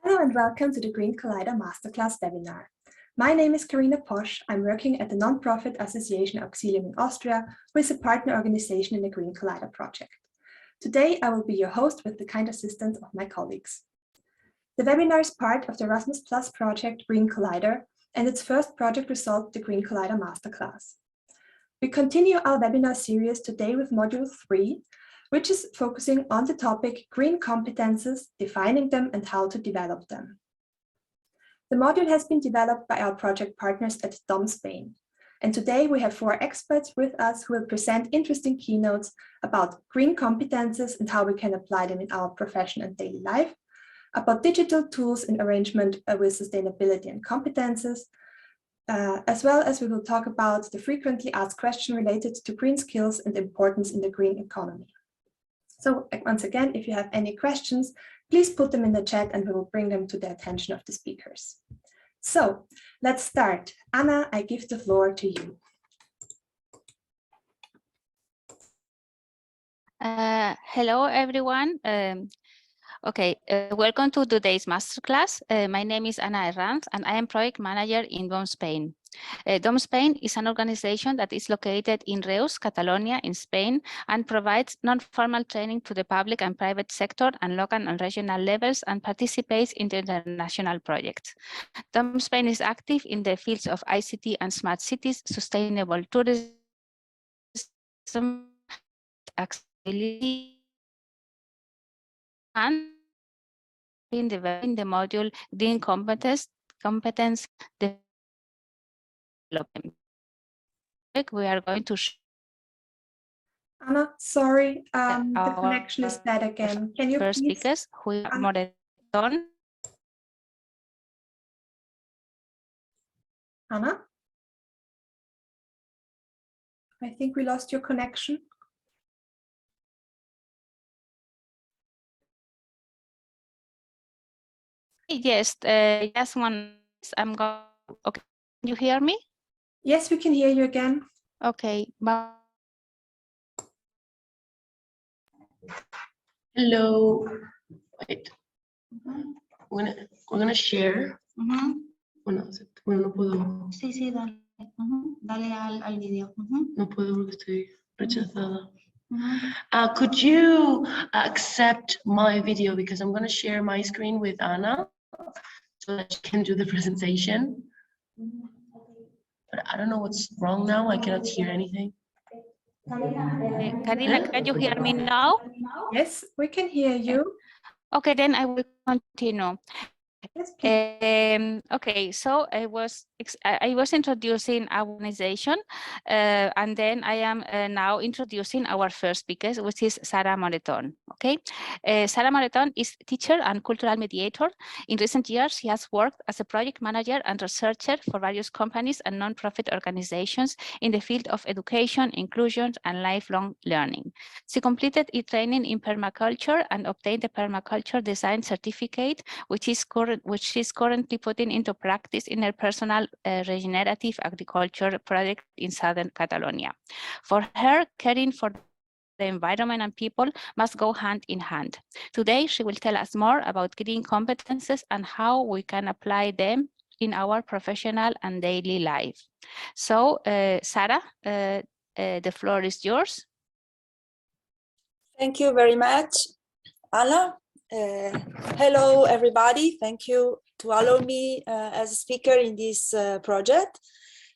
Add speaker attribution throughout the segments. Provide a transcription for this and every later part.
Speaker 1: Hello and welcome to the Green Collider Masterclass webinar. My name is Karina Posch. I'm working at the non-profit association Auxilium in Austria, who is a partner organization in the Green Collider project. Today, I will be your host with the kind assistance of my colleagues. The webinar is part of the Erasmus Plus project Green Collider and its first project result, the Green Collider Masterclass. We continue our webinar series today with Module 3, which is focusing on the topic Green Competences, defining them and how to develop them. The module has been developed by our project partners at DOM Spain. And today we have 4 experts with us who will present interesting keynotes about green competences and how we can apply them in our profession and daily life, about digital tools in arrangement with sustainability and competences, as well as we will talk about the frequently asked question related to green skills and importance in the green economy. So once again, if you have any questions, please put them in the chat and we will bring them to the attention of the speakers. So let's start. Anna, I give the floor to you.
Speaker 2: Hello, everyone. Welcome to today's masterclass. My name is Ana Herranz, and I am project manager in DOM Spain. DOM Spain is an organization that is located in Reus, Catalonia, in Spain, and provides non-formal training to the public and private sector and local and regional levels, and participates in the international projects. DOM Spain is active in the fields of ICT and smart cities, sustainable tourism, accessibility, and in the module Green Competence Development. We are going to
Speaker 1: Anna, sorry, the connection is bad again. Can you
Speaker 2: first
Speaker 1: please?
Speaker 2: Speakers who are Moretton.
Speaker 1: Anna? I think we lost your connection.
Speaker 2: Yes, just one. I'm going. Okay, can you hear me?
Speaker 1: Yes, we can hear you again.
Speaker 2: Okay.
Speaker 3: Hello. Wait. We're gonna share. Bueno, no puedo.
Speaker 4: Sí, dale. Dale al video.
Speaker 3: No puedo porque estoy rechazada. Could you accept my video because I'm gonna share my screen with Anna so that she can do the presentation. But I don't know what's wrong now. I cannot hear anything.
Speaker 2: Carina, can you hear me now?
Speaker 1: Yes, we can hear you.
Speaker 2: Okay, then I will continue.
Speaker 1: Yes, please.
Speaker 2: Okay, so I was introducing our organization, and then I am now introducing our first speaker, which is Sara Moretton. Okay, Sara Moretton is teacher and cultural mediator. In recent years, she has worked as a project manager and researcher for various companies and non-profit organizations in the field of education, inclusion, and lifelong learning. She completed a training in permaculture and obtained the permaculture design certificate, which is currently putting into practice in her personal regenerative agriculture project in southern Catalonia. For her, caring for the environment and people must go hand in hand. Today, she will tell us more about green competences and how we can apply them in our professional and daily life. So, Sara, the floor is yours.
Speaker 4: Thank you very much, Anna. Hello, everybody. Thank you to allow me as a speaker in this project.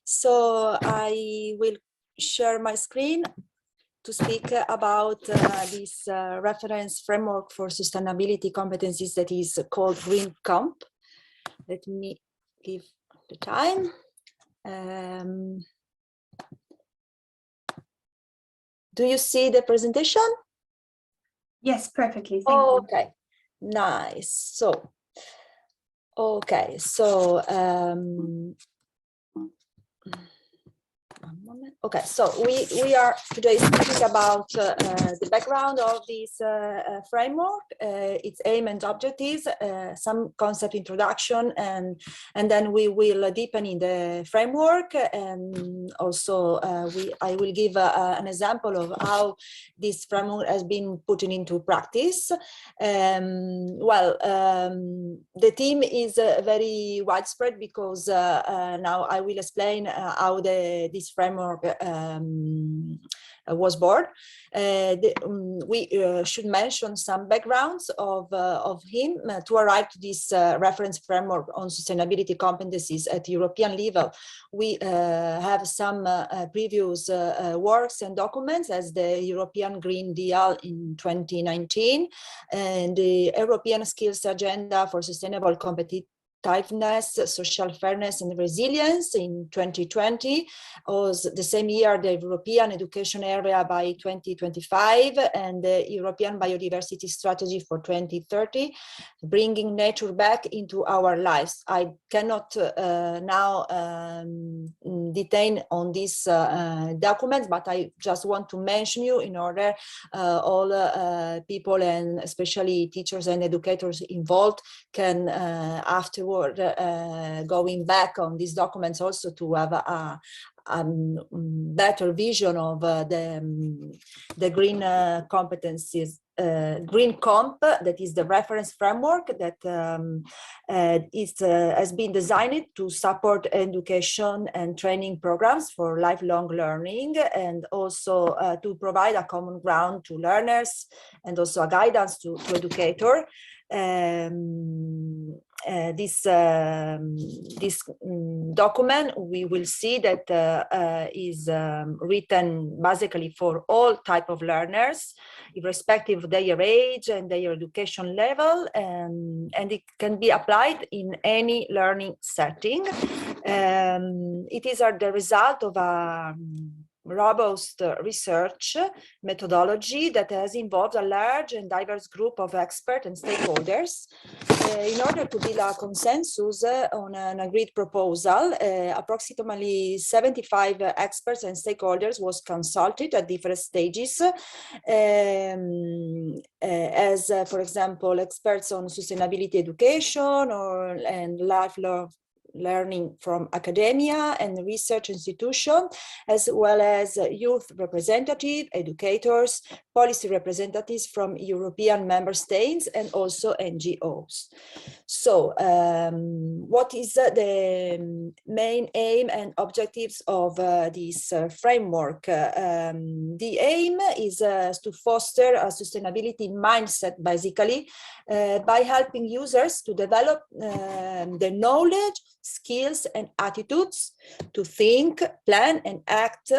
Speaker 4: So I will share my screen to speak about this reference framework for sustainability competencies that is called Green Comp. Let me give the time. Do you see the presentation?
Speaker 1: Yes, perfectly. Thank you.
Speaker 4: Okay, nice. So, okay, so one moment. Okay, so we are today speaking about the background of this framework, its aim and objectives, some concept introduction, and then we will deepen in the framework, and also I will give an example of how this framework has been put into practice. The theme is very widespread because now I will explain how this framework was born. We should mention some backgrounds of him to arrive to this reference framework on sustainability competencies at European level. We have some previous works and documents as the European Green Deal in 2019 and the European Skills Agenda for Sustainable Competitiveness, social fairness and resilience in 2020, was the same year the European Education Area by 2025 and the European Biodiversity Strategy for 2030, bringing nature back into our lives. I cannot now detain on these documents, but I just want to mention you in order all people and especially teachers and educators involved can afterward going back on these documents also to have a better vision of the green competencies, Green Comp, that is the reference framework that has been designed to support education and training programs for lifelong learning, and also to provide a common ground to learners and also a guidance to educators. This document, we will see that is written basically for all type of learners, irrespective of their age and their education level, and it can be applied in any learning setting. It is the result of a robust research methodology that has involved a large and diverse group of experts and stakeholders in order to build a consensus on an agreed proposal. Approximately 75 experts and stakeholders was consulted at different stages, as for example, experts on sustainability education and lifelong learning from academia and research institution, as well as youth representatives, educators, policy representatives from European member states, and also NGOs. So what is the main aim and objectives of this framework? The aim is to foster a sustainability mindset, basically, by helping users to develop the knowledge, skills and attitudes to think, plan and act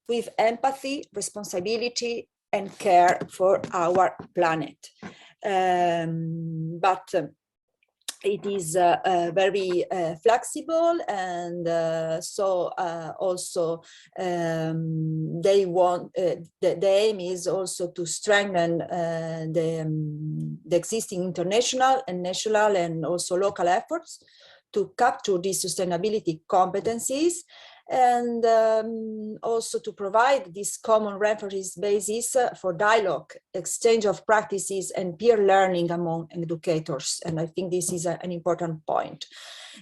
Speaker 4: with empathy, responsibility and care for our planet. It is very flexible, and also they want the aim is also to strengthen the existing international and national and also local efforts to capture these sustainability competencies, and also to provide this common reference basis for dialogue, exchange of practices and peer learning among educators. And I think this is an important point.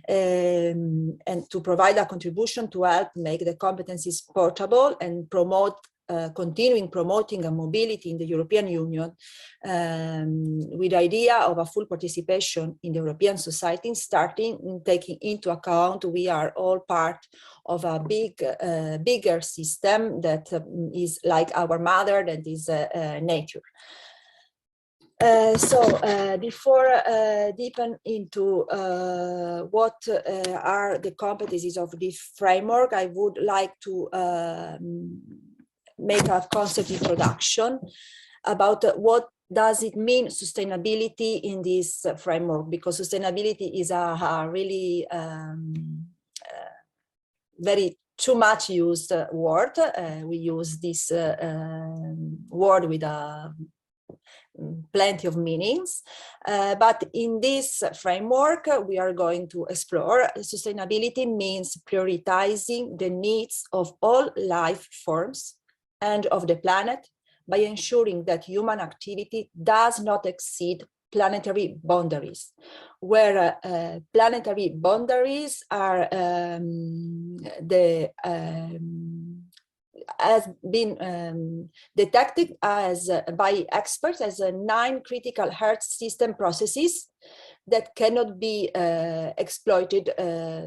Speaker 4: And to provide a contribution to help make the competencies portable and promote continuing promoting a mobility in the European Union, with the idea of a full participation in the European society, starting in taking into account we are all part of a bigger system that is like our mother, that is nature. Before deepen into what are the competencies of this framework, I would like to make a concept introduction about what does it mean sustainability in this framework, because sustainability is a really very too much used word. We use this word with a plenty of meanings. But in this framework, we are going to explore sustainability means prioritizing the needs of all life forms and of the planet by ensuring that human activity does not exceed planetary boundaries, where planetary boundaries are has been detected as by experts as 9 critical Earth system processes that cannot be exploited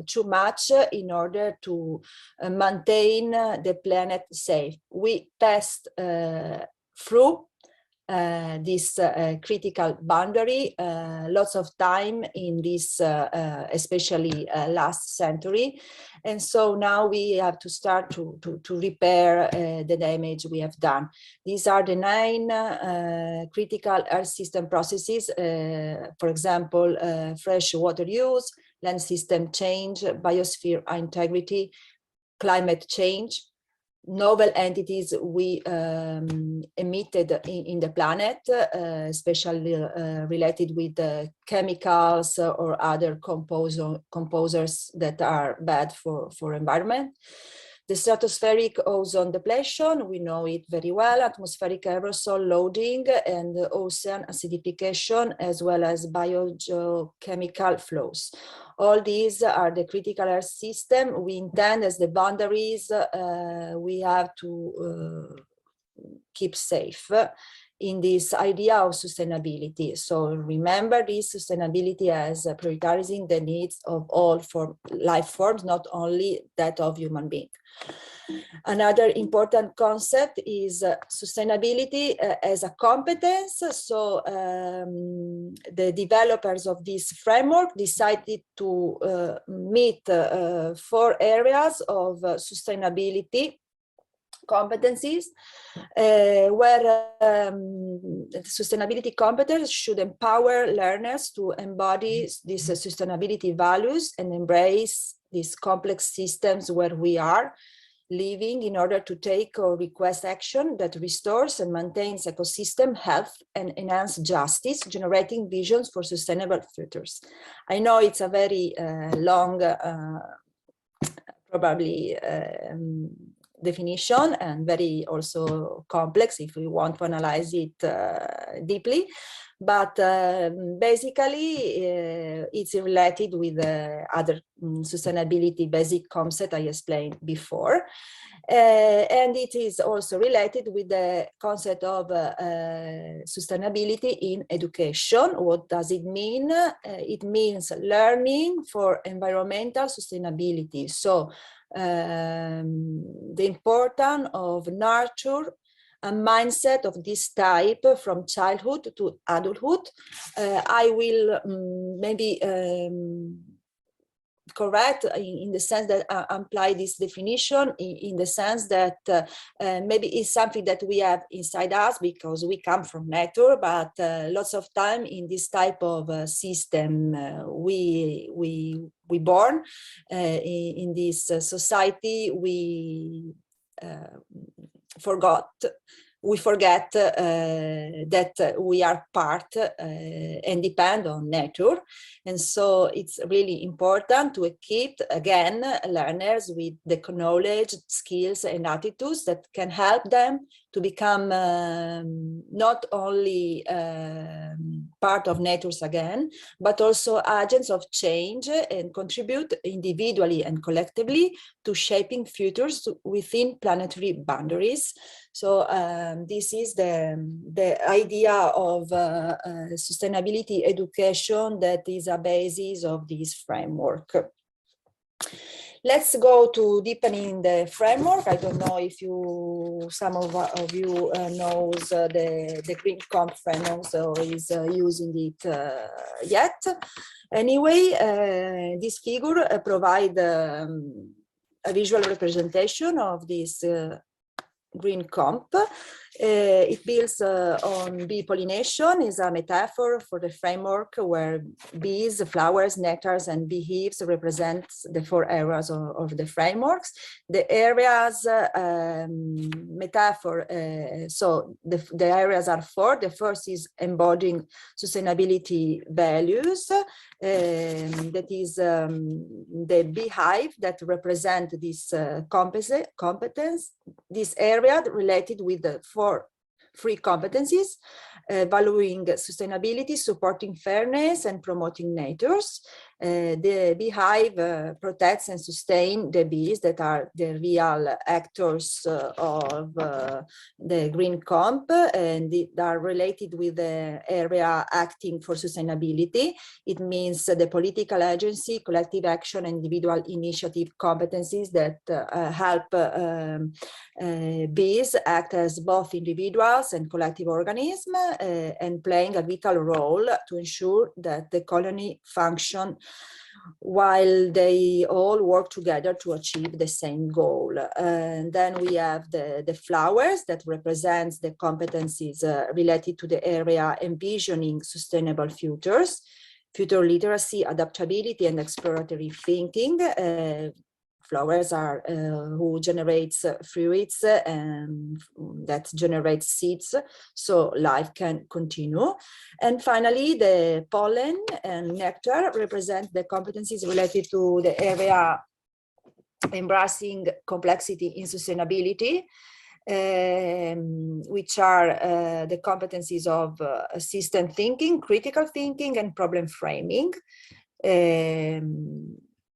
Speaker 4: too much in order to maintain the planet safe. We passed through this critical boundary lots of time in this especially last century, and so now we have to start to repair the damage we have done. These are the 9 critical Earth system processes, for example, fresh water use, land system change, biosphere integrity, climate change, novel entities we emitted in the planet, especially related with chemicals or other composers that are bad for environment. The stratospheric ozone depletion, we know it very well, atmospheric aerosol loading and ocean acidification, as well as biogeochemical flows. All these are the critical Earth system we intend as the boundaries we have to keep safe in this idea of sustainability. So remember this sustainability as prioritizing the needs of all life forms, not only that of human beings. Another important concept is sustainability as a competence. So the developers of this framework decided to meet 4 areas of sustainability competencies, where sustainability competence should empower learners to embody these sustainability values and embrace these complex systems where we are living in order to take or request action that restores and maintains ecosystem health and enhance justice, generating visions for sustainable futures. I know it's a very long, probably definition, and very also complex if we want to analyze it deeply, but basically it's related with other sustainability basic concept I explained before, and it is also related with the concept of sustainability in education. What does it mean? It means learning for environmental sustainability. So the importance of nurture a mindset of this type from childhood to adulthood. I will maybe correct in the sense that I apply this definition in the sense that maybe it's something that we have inside us because we come from nature, but lots of time in this type of system we born in this society, we forget that we are part and depend on nature. And so it's really important to equip, again, learners with the knowledge, skills, and attitudes that can help them to become not only part of nature again, but also agents of change and contribute individually and collectively to shaping futures within planetary boundaries. So this is the idea of sustainability education that is a basis of this framework. Let's go to deepening the framework. I don't know if some of you knows the Green Comp framework, so is using it yet. Anyway, this figure provide a visual representation of this Green Comp. It builds on bee pollination, is a metaphor for the framework where bees, flowers, nectars, and beehives represent the 4 areas of the frameworks. The areas metaphor, so the areas are 4. The first is embodying sustainability values. That is the beehive that represent this competence, this area related with the 4 free competencies, valuing sustainability, supporting fairness, and promoting natures. The beehive protects and sustains the bees that are the real actors of the green comp, and they are related with the area acting for sustainability. It means the political agency, collective action, individual initiative competencies that help bees act as both individuals and collective organisms, and playing a vital role to ensure that the colony function while they all work together to achieve the same goal. And then we have the flowers that represents the competencies related to the area envisioning sustainable futures, future literacy, adaptability, and exploratory thinking. Flowers are who generates fruits and that generates seeds, so life can continue. And finally, the pollen and nectar represent the competencies related to the area embracing complexity in sustainability, which are the competencies of system thinking, critical thinking, and problem framing.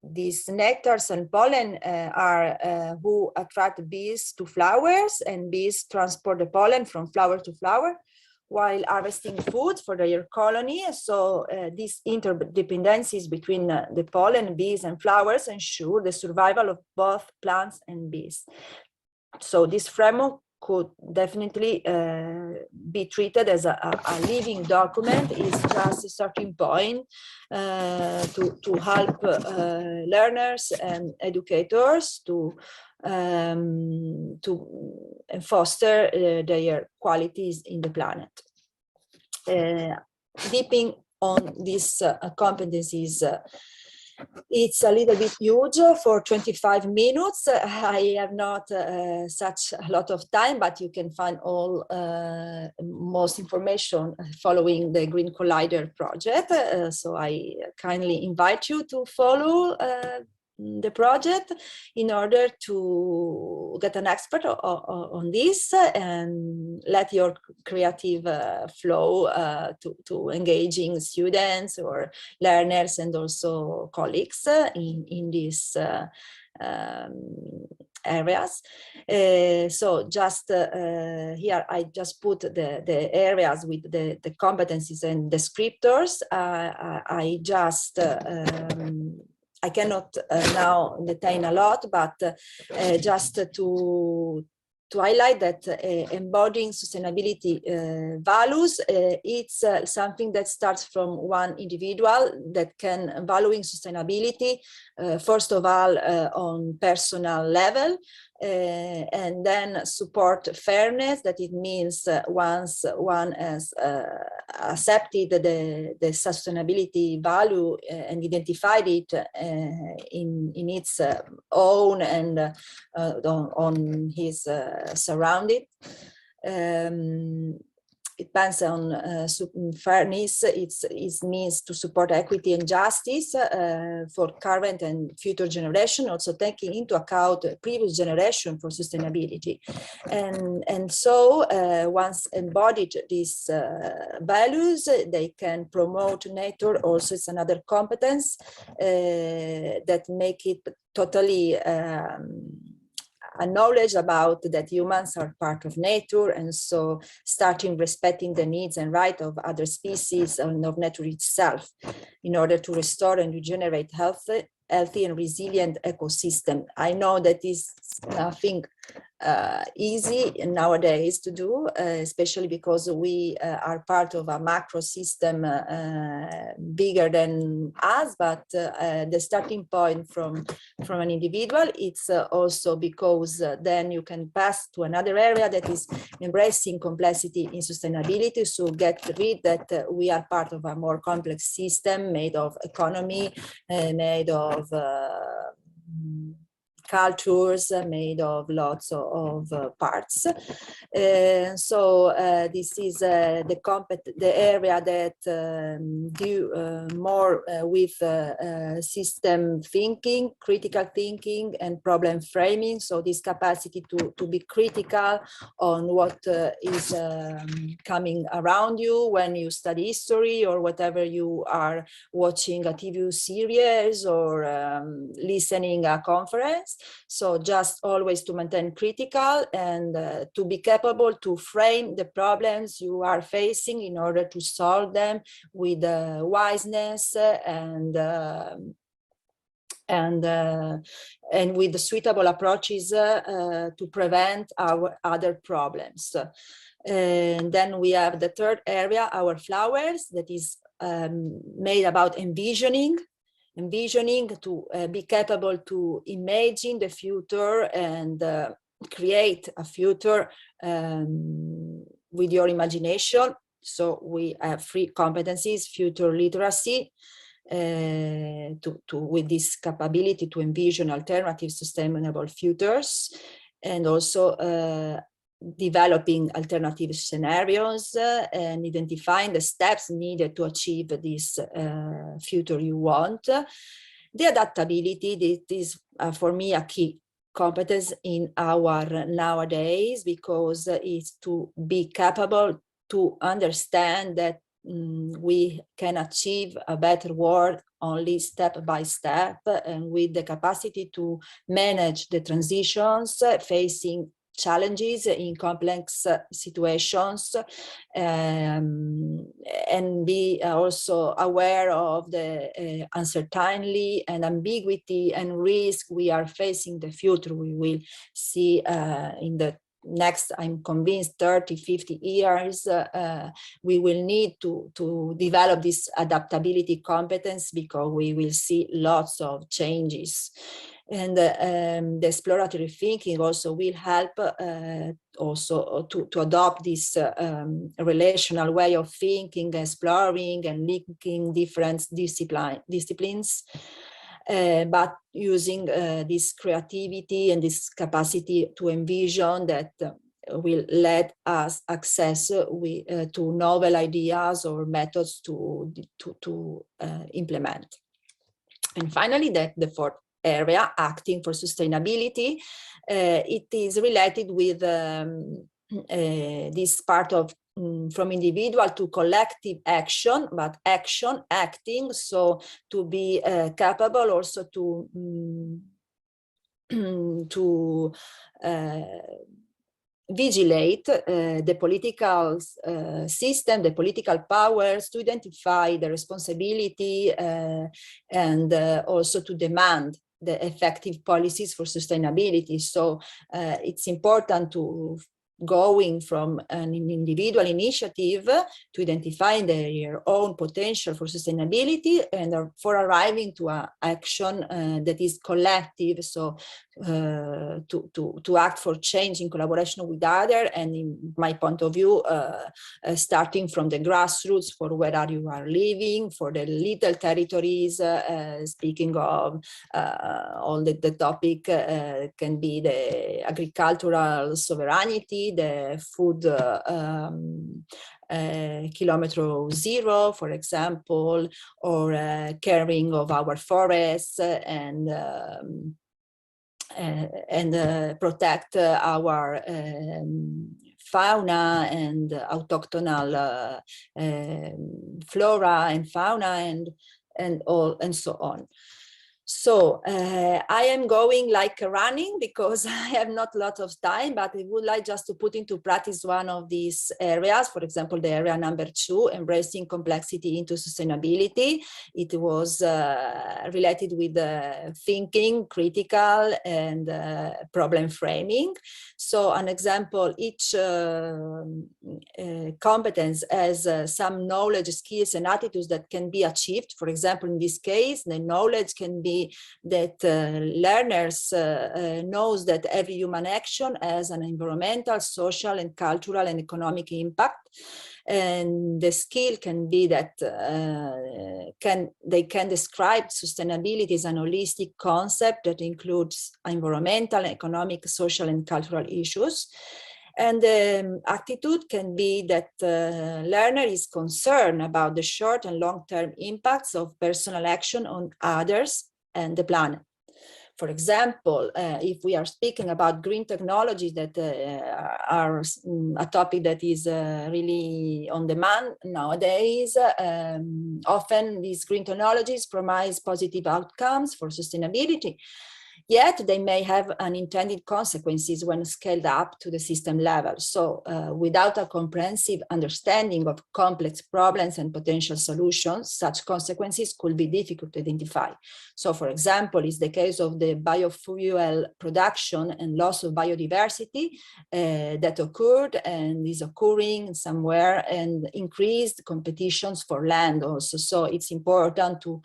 Speaker 4: These nectars and pollen are who attract bees to flowers, and bees transport the pollen from flower to flower while harvesting food for their colony. So these interdependencies between the pollen, bees, and flowers ensure the survival of both plants and bees. So this framework could definitely be treated as a living document. It's just a starting point to help learners and educators to foster their qualities in the planet. Deeping on these competencies, it's a little bit huge for 25 minutes. I have not such a lot of time, but you can find all most information following the Green Collider project. So I kindly invite you to follow the project in order to get an expert on this and let your creative flow to engaging students or learners and also colleagues in these areas. So just here I just put the areas with the competencies and descriptors. I just I cannot now detain a lot, but just to highlight that embodying sustainability values, it's something that starts from one individual that can valuing sustainability, first of all, on personal level, and then support fairness, that it means once one has accepted the sustainability value and identified it in its own and on his surrounding. It depends on fairness. It means to support equity and justice for current and future generation, also taking into account previous generation for sustainability. And so once embodied these values, they can promote nature. Also, it's another competence that make it totally a knowledge about that humans are part of nature, and so starting respecting the needs and rights of other species and of nature itself in order to restore and regenerate healthy and resilient ecosystem. I know that is nothing easy nowadays to do, especially because we are part of a macro system bigger than us, but the starting point from an individual, it's also because then you can pass to another area that is embracing complexity in sustainability, so get rid that we are part of a more complex system made of economy, made of cultures, made of lots of parts. So this is the area that do more with system thinking, critical thinking, and problem framing. So this capacity to be critical on what is coming around you when you study history, or whatever you are watching a TV series or listening a conference. So just always to maintain critical and to be capable to frame the problems you are facing in order to solve them with wiseness and with the suitable approaches to prevent our other problems. And then we have the third area, our flowers, that is made about envisioning to be capable to imagine the future and create a future with your imagination. So we have 3 competencies: future literacy, with this capability to envision alternative sustainable futures, and also developing alternative scenarios and identifying the steps needed to achieve this future you want. The adaptability, this is for me a key competence in our nowadays, because it's to be capable to understand that we can achieve a better world only step by step, and with the capacity to manage the transitions, facing challenges in complex situations, and be also aware of the uncertainty and ambiguity and risk we are facing the future. We will see in the next, I'm convinced, 30, 50 years, we will need to develop this adaptability competence, because we will see lots of changes. And the exploratory thinking also will help also to adopt this relational way of thinking, exploring and linking different disciplines, but using this creativity and this capacity to envision that will let us access to novel ideas or methods to implement. And finally, the fourth area, acting for sustainability, it is related with this part of from individual to collective action, but acting, so to be capable also to vigilate the political system, the political powers, to identify the responsibility and also to demand the effective policies for sustainability. So it's important to going from an individual initiative to identify their own potential for sustainability and for arriving to an action that is collective, so to act for change in collaboration with others, and in my point of view, starting from the grassroots for where you are living, for the little territories, speaking of all the topic can be the agricultural sovereignty, the food kilometer zero, for example, or caring of our forests and protect our fauna and autochthonal flora and fauna and so on. So I am going like running because I have not a lot of time, but I would like just to put into practice one of these areas. For example, the area number 2, embracing complexity into sustainability. It was related with thinking, critical, and problem framing. So an example, each competence has some knowledge, skills, and attitudes that can be achieved. For example, in this case, the knowledge can be that learners knows that every human action has an environmental, social, and cultural and economic impact. And the skill can be that they can describe sustainability as an holistic concept that includes environmental, economic, social, and cultural issues. And the attitude can be that the learner is concerned about the short and long-term impacts of personal action on others and the planet. For example, if we are speaking about green technologies that are a topic that is really on demand nowadays, often these green technologies promise positive outcomes for sustainability. Yet they may have unintended consequences when scaled up to the system level. So without a comprehensive understanding of complex problems and potential solutions, such consequences could be difficult to identify. So for example, it's the case of the biofuel production and loss of biodiversity that occurred and is occurring somewhere, and increased competitions for land also. So it's important to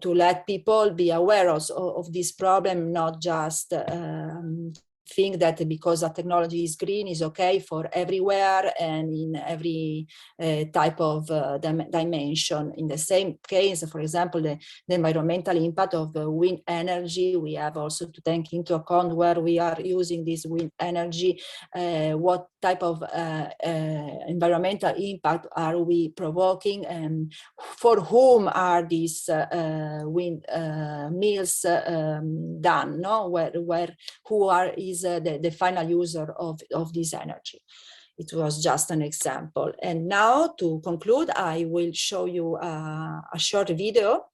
Speaker 4: let people be aware of this problem, not just think that because a technology is green is okay for everywhere and in every type of dimension. In the same case, for example, the environmental impact of wind energy, we have also to take into account where we are using this wind energy, what type of environmental impact are we provoking, and for whom are these wind mills done, no? Who is the final user of this energy. It was just an example. And now to conclude, I will show you a short video,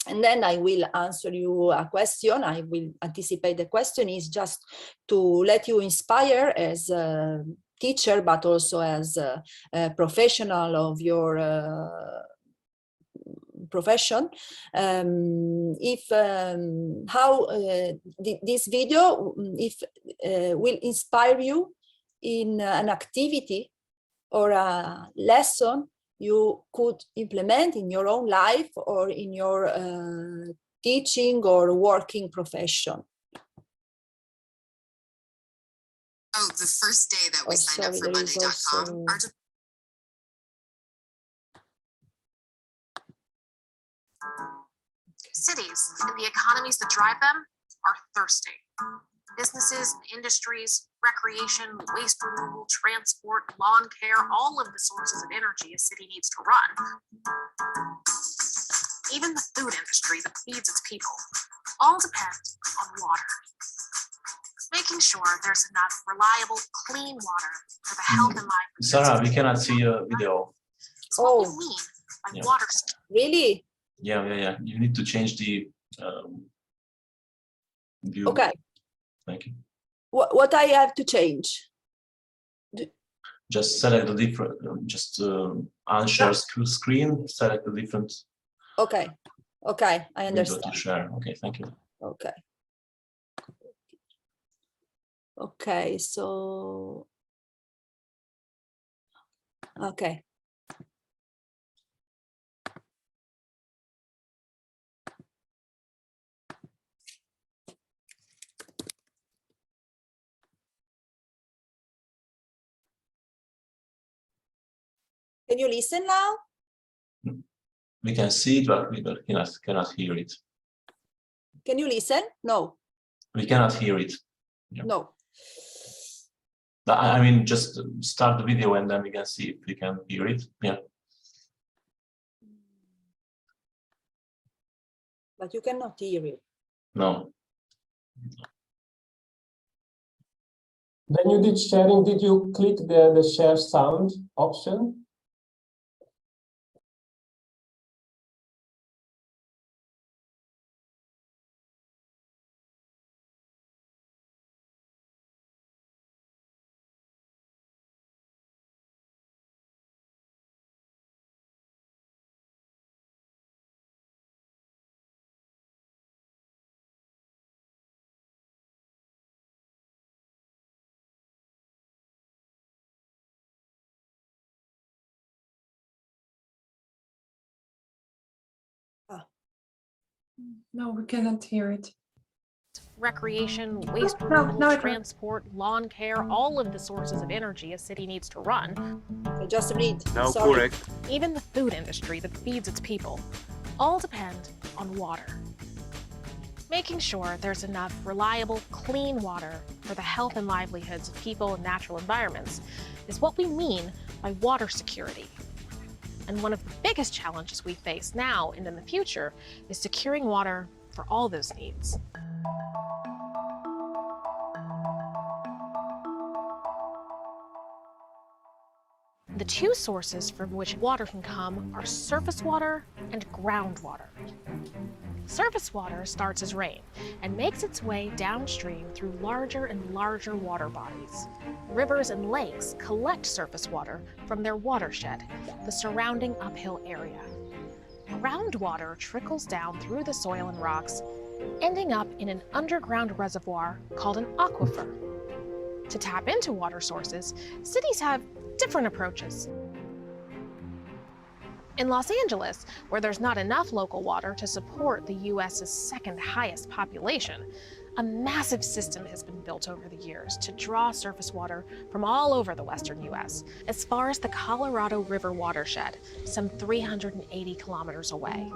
Speaker 4: and then I will answer you a question. I will anticipate the question is just to let you inspire as a teacher, but also as a professional of your profession, this video will inspire you in an activity or a lesson you could implement in your own life or in your teaching or working profession.
Speaker 5: Oh, the first day that we signed up for Monday.com. Cities and the economies that drive them are thirsty. Businesses and industries, recreation, waste removal, transport, lawn care, all of the sources of energy a city needs to run. Even the food industry that feeds its people all depend on water. Making sure there's enough reliable, clean water for the health and life of
Speaker 6: Sara, we cannot see your video.
Speaker 5: is what we mean by water.
Speaker 4: Really?
Speaker 6: Yeah. You need to change the view.
Speaker 4: Okay.
Speaker 6: Thank you.
Speaker 4: What I have to change?
Speaker 6: Just select the different, unshare screen, select the different.
Speaker 4: Okay, I understand.
Speaker 6: To share. Okay, thank you.
Speaker 4: Okay, so, okay. Can you listen now?
Speaker 6: We can see it, but we cannot hear it.
Speaker 4: Can you listen? No.
Speaker 6: We cannot hear it. Yeah.
Speaker 4: No.
Speaker 6: I mean, just start the video and then we can see if we can hear it. Yeah.
Speaker 4: But you cannot hear it.
Speaker 6: No.
Speaker 7: When you did sharing, did you click the share sound option?
Speaker 1: No, we cannot hear it.
Speaker 5: Recreation, waste
Speaker 1: No,
Speaker 5: removal,
Speaker 1: no, it-
Speaker 5: transport, lawn care, all of the sources of energy a city needs to run.
Speaker 4: I just read.
Speaker 8: Now
Speaker 4: Sorry.
Speaker 8: correct.
Speaker 5: Even the food industry that feeds its people, all depend on water. Making sure there's enough reliable, clean water for the health and livelihoods of people and natural environments is what we mean by water security. And one of the biggest challenges we face now and in the future is securing water for all those needs. The two sources from which water can come are surface water and groundwater. Surface water starts as rain and makes its way downstream through larger and larger water bodies. Rivers and lakes collect surface water from their watershed, the surrounding uphill area. Groundwater trickles down through the soil and rocks, ending up in an underground reservoir called an aquifer. To tap into water sources, cities have different approaches. In Los Angeles, where there's not enough local water to support the US's second highest population, a massive system has been built over the years to draw surface water from all over the western US, as far as the Colorado River watershed, some 380 kilometers away.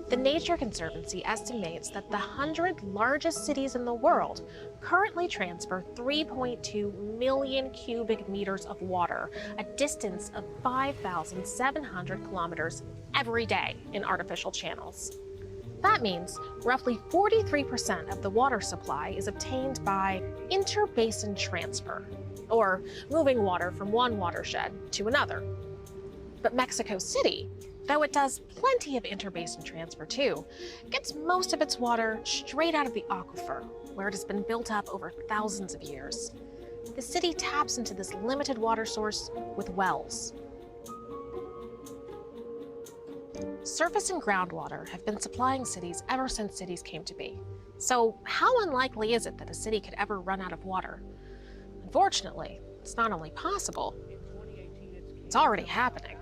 Speaker 5: The Nature Conservancy estimates that the 100 largest cities in the world currently transfer 3.2 million cubic meters of water, a distance of 5,700 kilometers every day in artificial channels. That means roughly 43% of the water supply is obtained by interbasin transfer, or moving water from one watershed to another. But Mexico City, though it does plenty of interbasin transfer too, gets most of its water straight out of the aquifer, where it has been built up over thousands of years. The city taps into this limited water source with wells. Surface and groundwater have been supplying cities ever since cities came to be. So how unlikely is it that a city could ever run out of water? Unfortunately, it's not only possible, it's already happening.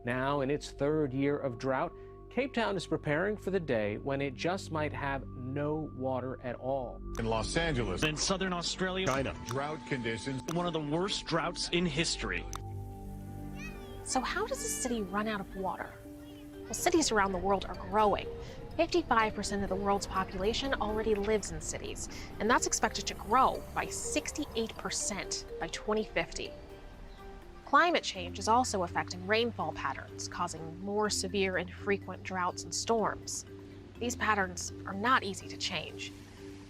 Speaker 9: Now, in its third year of drought, Cape Town is preparing for the day when it just might have no water at all.
Speaker 10: In Los Angeles,
Speaker 11: in southern Australia,
Speaker 10: China, drought conditions.
Speaker 11: One of the worst droughts in history.
Speaker 5: So how does a city run out of water? Well, cities around the world are growing. 55% of the world's population already lives in cities, and that's expected to grow by 68% by 2050. Climate change is also affecting rainfall patterns, causing more severe and frequent droughts and storms. These patterns are not easy to change,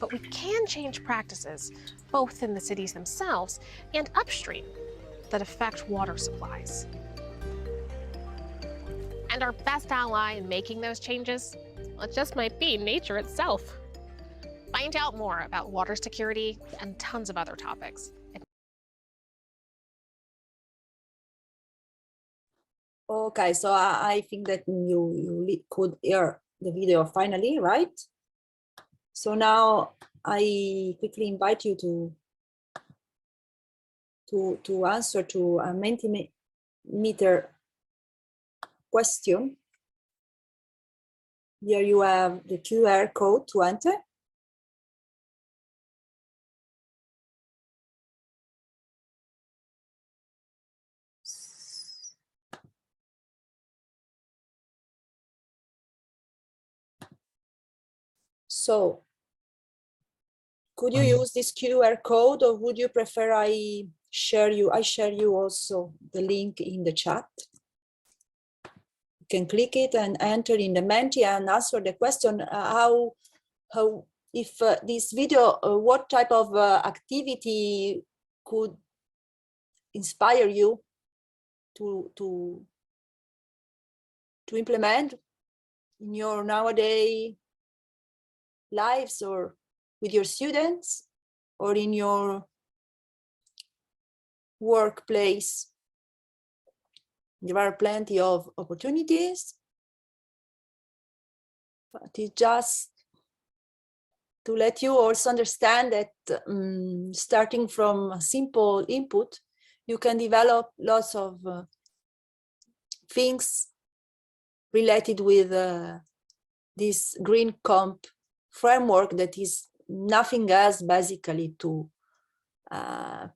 Speaker 5: but we can change practices, both in the cities themselves and upstream, that affect water supplies. And our best ally in making those changes, well, it just might be nature itself. Find out more about water security and tons of other topics.
Speaker 4: Okay, so I think that you could hear the video finally, right? So now I quickly invite you to answer to a Mentimeter question. Here you have the QR code to enter. So, could you use this QR code, or would you prefer I share you also the link in the chat? You can click it and enter in the Menti and answer the question if this video, what type of activity could inspire you to implement in your nowadays lives, or with your students, or in your workplace. There are plenty of opportunities, but it's just to let you also understand that starting from a simple input, you can develop lots of things related with this Green Comp framework that is nothing else basically to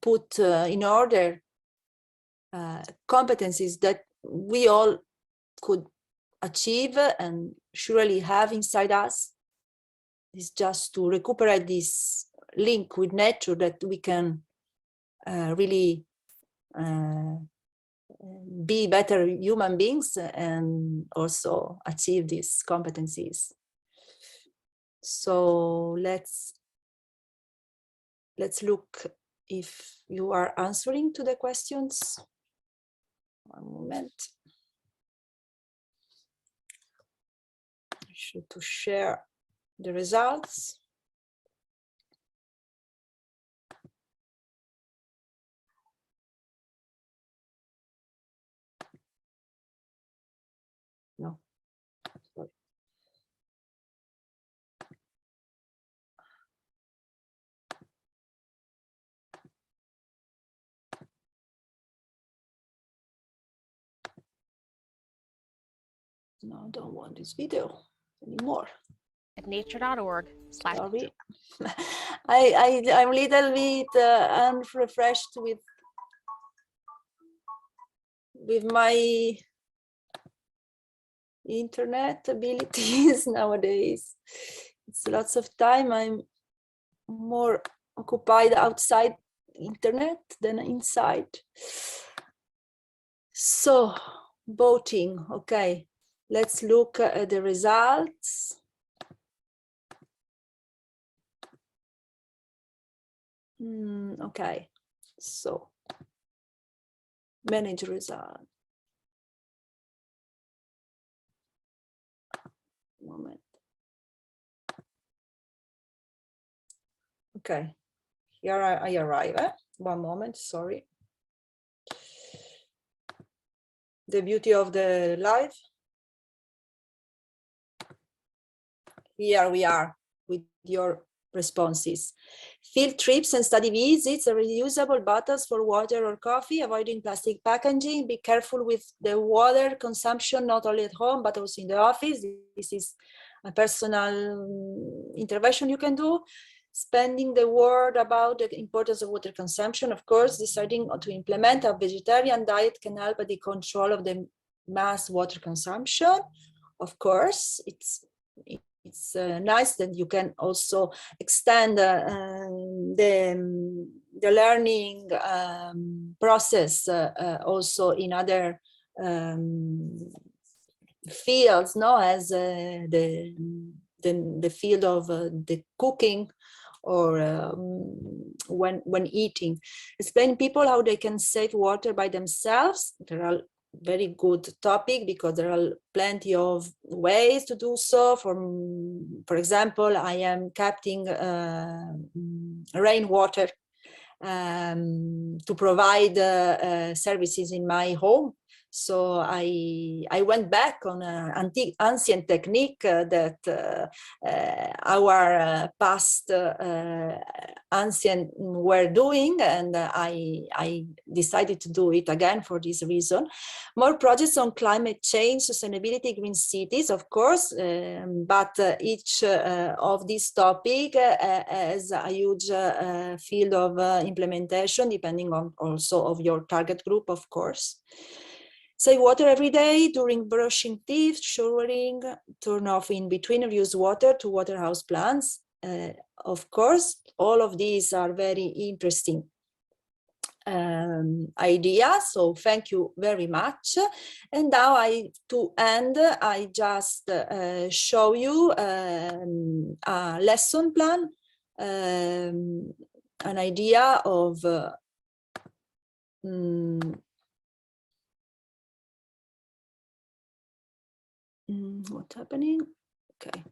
Speaker 4: put in order competencies that we all could achieve and surely have inside us. It's just to recuperate this link with nature that we can really be better human beings and also achieve these competencies. So let's look if you are answering to the questions. One moment. I should to share the results. No. Sorry. No, I don't want this video anymore.
Speaker 8: At nature.org/.
Speaker 4: Sorry. I'm a little bit unrefreshed with my internet abilities nowadays. It's lots of time. I'm more occupied outside internet than inside. So voting, okay. Let's look at the results. Okay, so manage result. Moment. Okay, here I arrive. One moment, sorry. The beauty of the live. Here we are with your responses. Field trips and study visits, reusable bottles for water or coffee, avoiding plastic packaging, be careful with the water consumption, not only at home, but also in the office. This is a personal intervention you can do. Spreading the word about the importance of water consumption. Of course, deciding to implement a vegetarian diet can help at the control of the mass water consumption. Of course, it's nice that you can also extend the learning process also in other fields, no, as the field of the cooking or when eating. Explain people how they can save water by themselves. There are very good topic because there are plenty of ways to do so. For example, I am capturing rainwater to provide services in my home. So I went back on an ancient technique that our past ancient were doing, and I decided to do it again for this reason. More projects on climate change, sustainability, green cities, of course, but each of these topics has a huge field of implementation, depending on also of your target group, of course. Save water every day during brushing teeth, showering, turn off in between, reuse water to water house plants. Of course, all of these are very interesting ideas, so thank you very much. And now to end, I just show you a lesson plan, an idea of what's happening? Okay,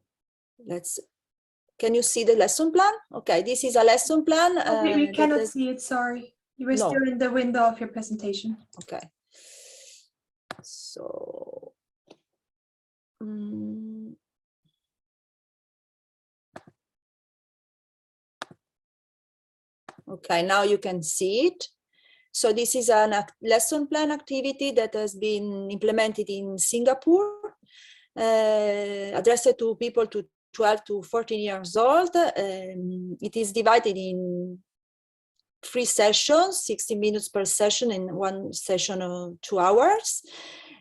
Speaker 4: can you see the lesson plan? Okay, this is a lesson plan.
Speaker 1: Okay, we cannot see it, sorry. You were still in the window of your presentation.
Speaker 4: Okay. So, okay, now you can see it. So this is a lesson plan activity that has been implemented in Singapore. addressed to people to 12 to 14 years old. It is divided in 3 sessions, 60 minutes per session, and 1 session of 2 hours.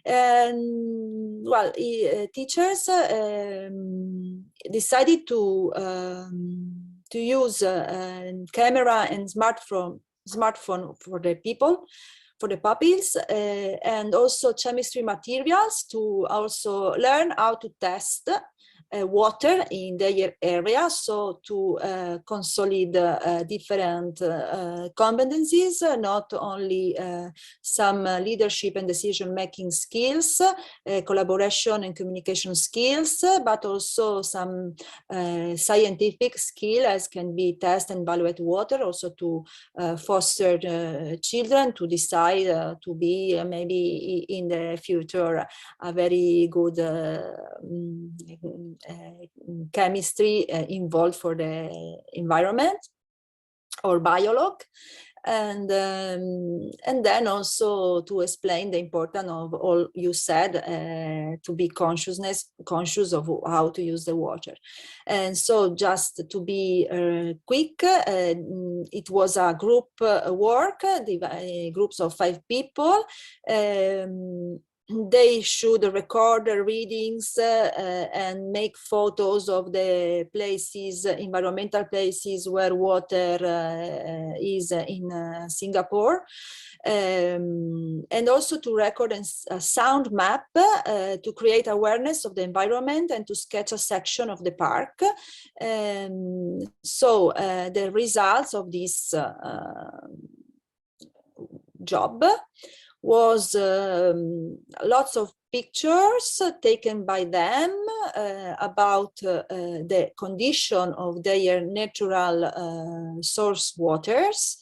Speaker 4: And well, teachers decided to use camera and smartphone for the people, for the pupils, and also chemistry materials to also learn how to test water in their area, so to consolidate different competencies, not only some leadership and decision-making skills, collaboration and communication skills, but also some scientific skill, as can be test and evaluate water, also to foster children to decide to be maybe in the future a very good chemistry involved for the environment or biologue, and then also to explain the importance of all you said, to be conscious of how to use the water. And so just to be quick, it was a group work, groups of 5 people. They should record the readings and make photos of the places, environmental places where water is in Singapore. And also to record a sound map to create awareness of the environment and to sketch a section of the park. So the results of this job was lots of pictures taken by them about the condition of their natural source waters,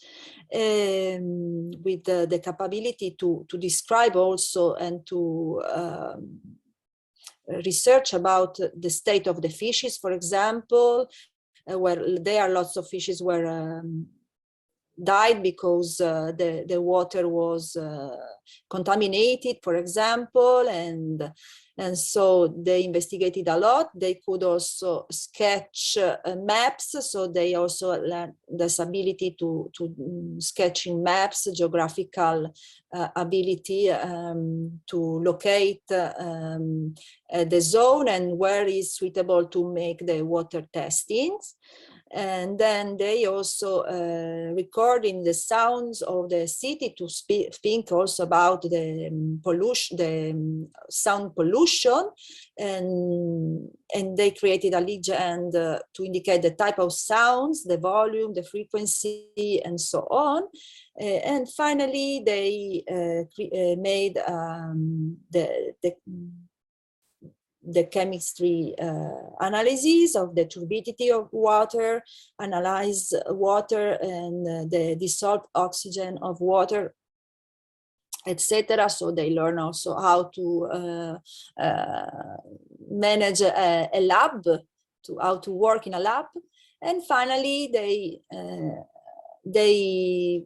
Speaker 4: with the capability to describe also and to research about the state of the fishes, for example, where there are lots of fishes where died because the water was contaminated, for example, and so they investigated a lot. They could also sketch maps, so they also learned this ability to sketch in maps, geographical ability to locate the zone and where is suitable to make the water testings. And then they also recording the sounds of the city to think also about the pollution, the sound pollution, and they created a legend to indicate the type of sounds, the volume, the frequency, and so on. And finally, they made the chemistry analysis of the turbidity of water, analyze water and the dissolved oxygen of water, etc. So they learn also how to manage a lab, how to work in a lab. And finally, they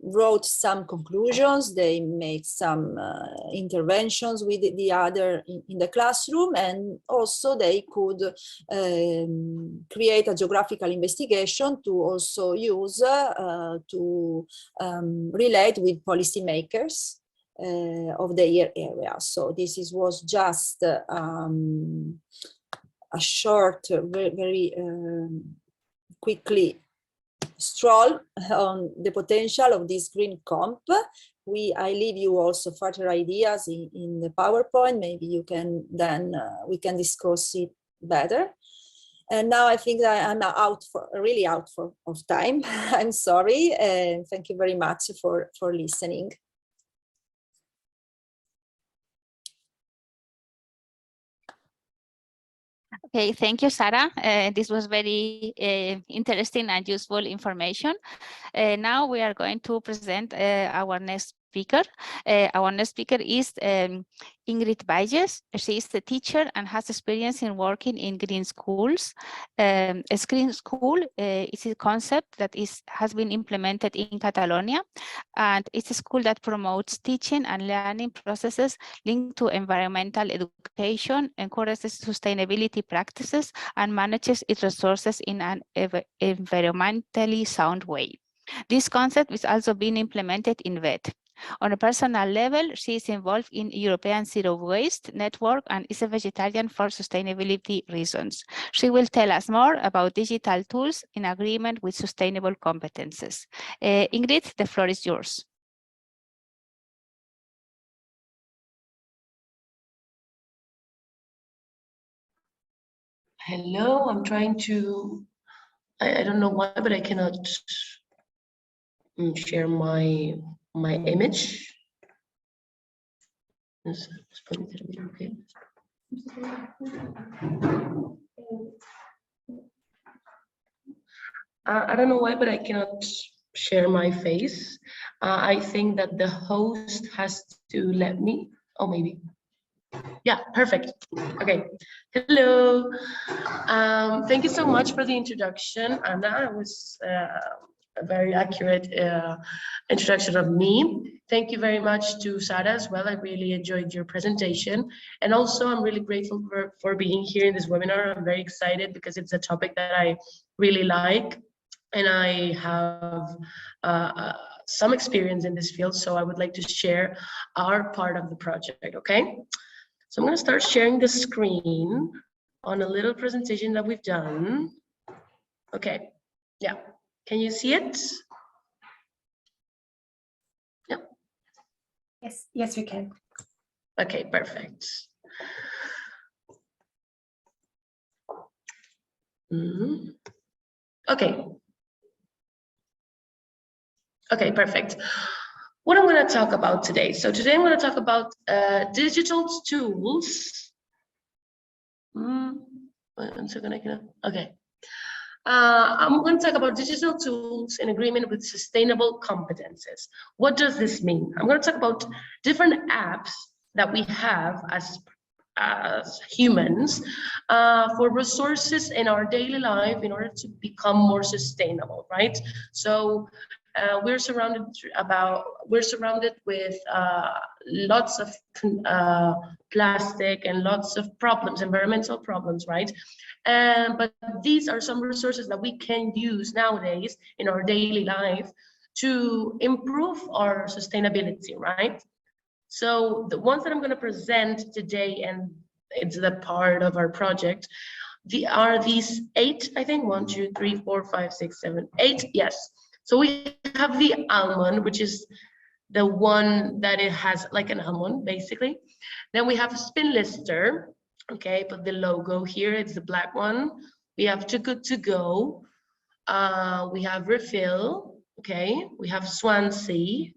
Speaker 4: wrote some conclusions, they made some interventions with the other in the classroom, and also they could create a geographical investigation to also use to relate with policymakers of their area. So this was just a short, very quickly stroll on the potential of this green comp. I leave you also further ideas in the PowerPoint. Maybe you can then we can discuss it better. And now I think that I'm really out of time. I'm sorry, and thank you very much for listening.
Speaker 2: Okay, thank you, Sara. This was very interesting and useful information. Now we are going to present our next speaker. Our next speaker is Ingrid Baiges. She is the teacher and has experience in working in green schools. A green school is a concept that has been implemented in Catalonia, and it's a school that promotes teaching and learning processes linked to environmental education, encourages sustainability practices, and manages its resources in an environmentally sound way. This concept is also being implemented in VET. On a personal level, she is involved in European Zero Waste Network and is a vegetarian for sustainability reasons. She will tell us more about digital tools in agreement with sustainable competences. Ingrid, the floor is yours.
Speaker 3: Hello, I'm trying to, I don't know why, but I cannot share my image. Okay. I don't know why, but I cannot share my face. I think that the host has to let me, oh, maybe. Yeah, perfect. Okay. Hello. Thank you so much for the introduction, Anna. It was a very accurate introduction of me. Thank you very much to Sara as well. I really enjoyed your presentation. And also, I'm really grateful for being here in this webinar. I'm very excited because it's a topic that I really like. And I have some experience in this field, so I would like to share our part of the project, okay? So I'm going to start sharing the screen on a little presentation that we've done. Okay, yeah, can you see it? Yeah.
Speaker 1: Yes, we can.
Speaker 3: Okay, perfect. Okay. Okay, perfect. What I'm going to talk about today. So today I'm going to talk about digital tools. One second, okay. I'm going to talk about digital tools in agreement with sustainable competences. What does this mean? I'm going to talk about different apps that we have as humans for resources in our daily life in order to become more sustainable, right? So we're surrounded with lots of plastic and lots of problems, environmental problems, right? But these are some resources that we can use nowadays in our daily life to improve our sustainability, right? So the ones that I'm going to present today, and it's the part of our project, are these 8, I think, 1, 2, 3, 4, 5, 6, 7, 8, yes. So we have the almond, which is the one that it has like an almond, basically. Then we have a spin lister, okay, but the logo here, it's the black one. We have Too Good To Go. We have Refill, okay. We have Swansea.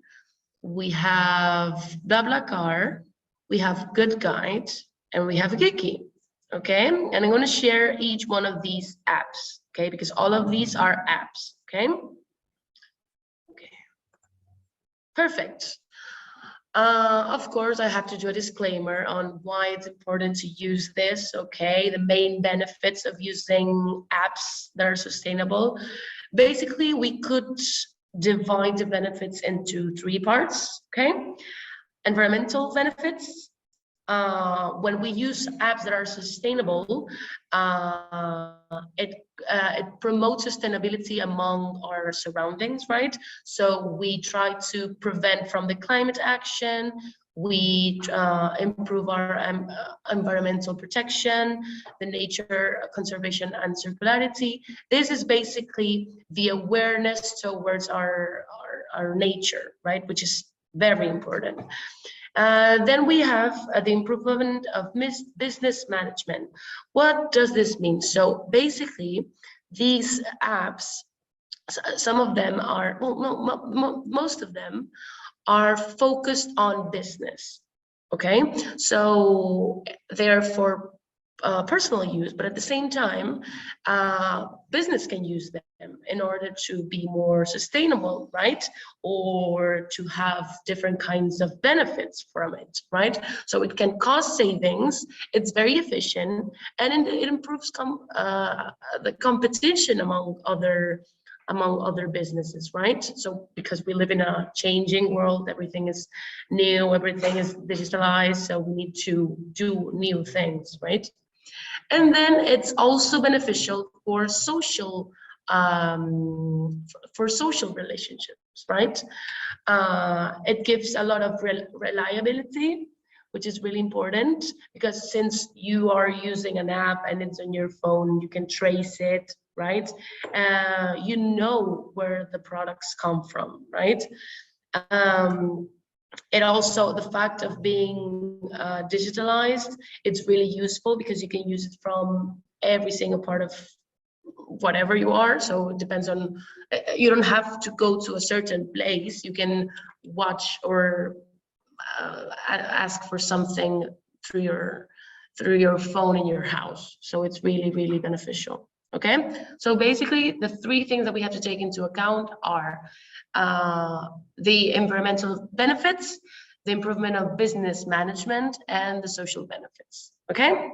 Speaker 3: We have BlaBlaCar. We have Good Guide, and we have Geeky, okay. And I'm going to share each one of these apps, okay, because all of these are apps, okay. Perfect. Of course, I have to do a disclaimer on why it's important to use this, okay? The main benefits of using apps that are sustainable. Basically, we could divide the benefits into 3 parts, okay? Environmental benefits. When we use apps that are sustainable, it promotes sustainability among our surroundings, right? So we try to prevent from the climate action, we improve our environmental protection, the nature conservation and circularity. This is basically the awareness towards our nature, right? Which is very important. Then we have the improvement of business management. What does this mean? So basically, these apps, some of them are, well, no, most of them are focused on business, okay? So they're for personal use, but at the same time, business can use in order to be more sustainable, right? Or to have different kinds of benefits from it, right? So it can cost savings, it's very efficient, and it improves the competition among other businesses, right? So because we live in a changing world, everything is new, everything is digitalized, so we need to do new things, right? And then it's also beneficial for social relationships, right? It gives a lot of reliability, which is really important, because since you are using an app and it's on your phone, you can trace it, right? You know where the products come from, right? It also, the fact of being digitalized, it's really useful because you can use it from every single part of whatever you are. So it depends on, you don't have to go to a certain place. You can watch or ask for something through your phone in your house. So it's really, really beneficial. Okay, so basically the three things that we have to take into account are the environmental benefits, the improvement of business management, and the social benefits. Okay.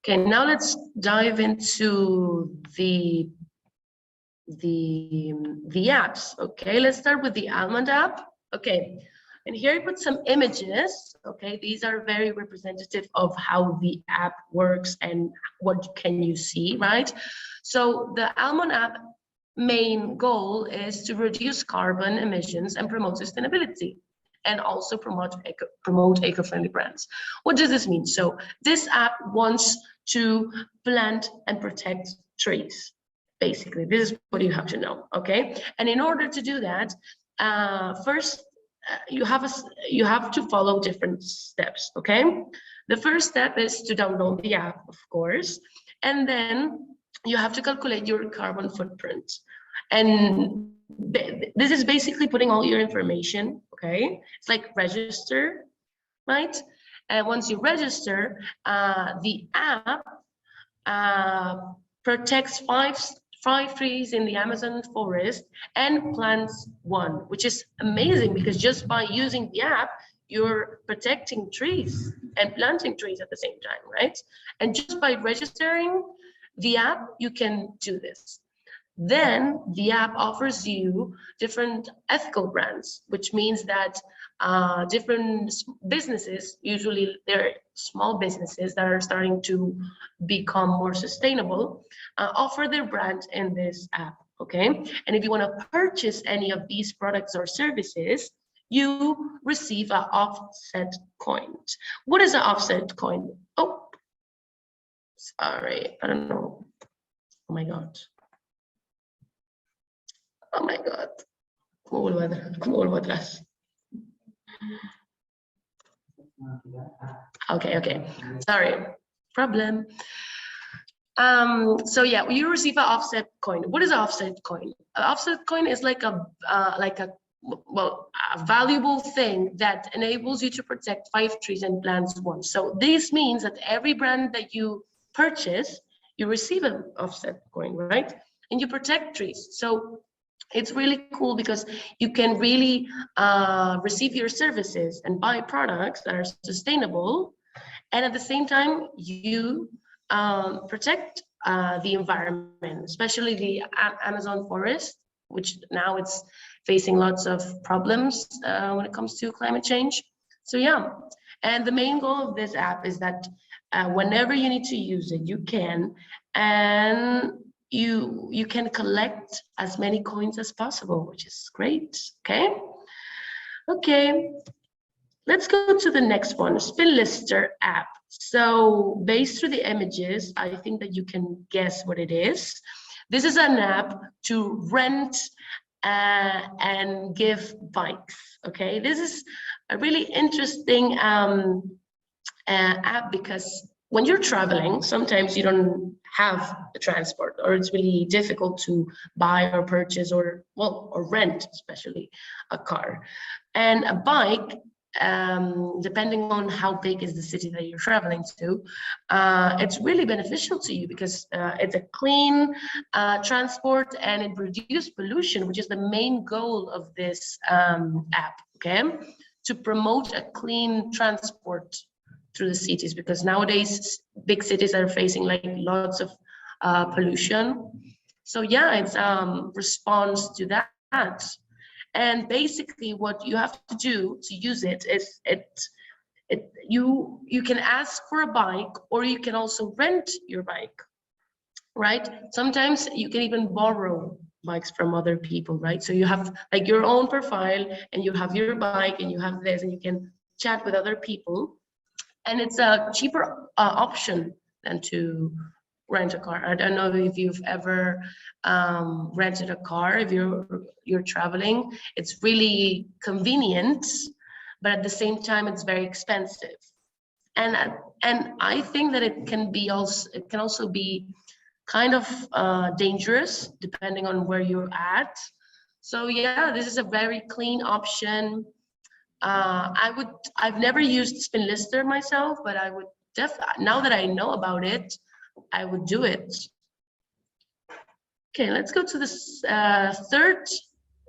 Speaker 3: Okay, now let's dive into the apps. Okay, let's start with the Almond app. Okay, and here I put some images. Okay, these are very representative of how the app works and what can you see, right? So the Almond app main goal is to reduce carbon emissions and promote sustainability, and also promote eco-friendly brands. What does this mean? So this app wants to plant and protect trees. Basically, this is what you have to know, okay? And in order to do that, first, you have to follow different steps, okay? The first step is to download the app, of course, and then you have to calculate your carbon footprint. And this is basically putting all your information, okay? It's like register, right? And once you register, the app protects five trees in the Amazon forest and plants one, which is amazing because just by using the app, you're protecting trees and planting trees at the same time, right? And just by registering the app, you can do this. Then the app offers you different ethical brands, which means that different businesses, usually they're small businesses that are starting to become more sustainable, offer their brand in this app, okay? And if you want to purchase any of these products or services, you receive an offset coin. What is an offset coin? Oh, sorry, I don't know. Oh my God. Oh my God. ¿Cómo vuelvo atrás? Okay. Sorry. Problem. So yeah, you receive an offset coin. What is an offset coin? An offset coin is like a valuable thing that enables you to protect 5 trees and plants once. So this means that every brand that you purchase, you receive an offset coin, right? And you protect trees. So it's really cool because you can really receive your services and buy products that are sustainable, and at the same time you protect the environment, especially the Amazon forest, which now it's facing lots of problems when it comes to climate change. So yeah, and the main goal of this app is that whenever you need to use it, you can, and you can collect as many coins as possible, which is great. Okay, let's go to the next one, Spin Lister app. So based through the images, I think that you can guess what it is. This is an app to rent and give bikes. Okay, this is a really interesting app because when you're traveling, sometimes you don't have the transport, or it's really difficult to buy or purchase or rent, especially a car. And a bike depending on how big is the city that you're traveling to, it's really beneficial to you because it's a clean transport and it reduces pollution, which is the main goal of this app, okay? To promote a clean transport through the cities, because nowadays big cities are facing like lots of pollution. So yeah, it's response to that. And basically what you have to do to use it is you can ask for a bike, or you can also rent your bike, right? Sometimes you can even borrow bikes from other people, right? So you have like your own profile and you have your bike and you have this, and you can chat with other people. And it's a cheaper option than to rent a car. I don't know if you've ever rented a car. If you're traveling, it's really convenient, but at the same time, it's very expensive. And I think that it can also be kind of dangerous depending on where you're at. So yeah, this is a very clean option. I've never used Spin Lister myself, but I would definitely, now that I know about it, I would do it. Okay, let's go to this third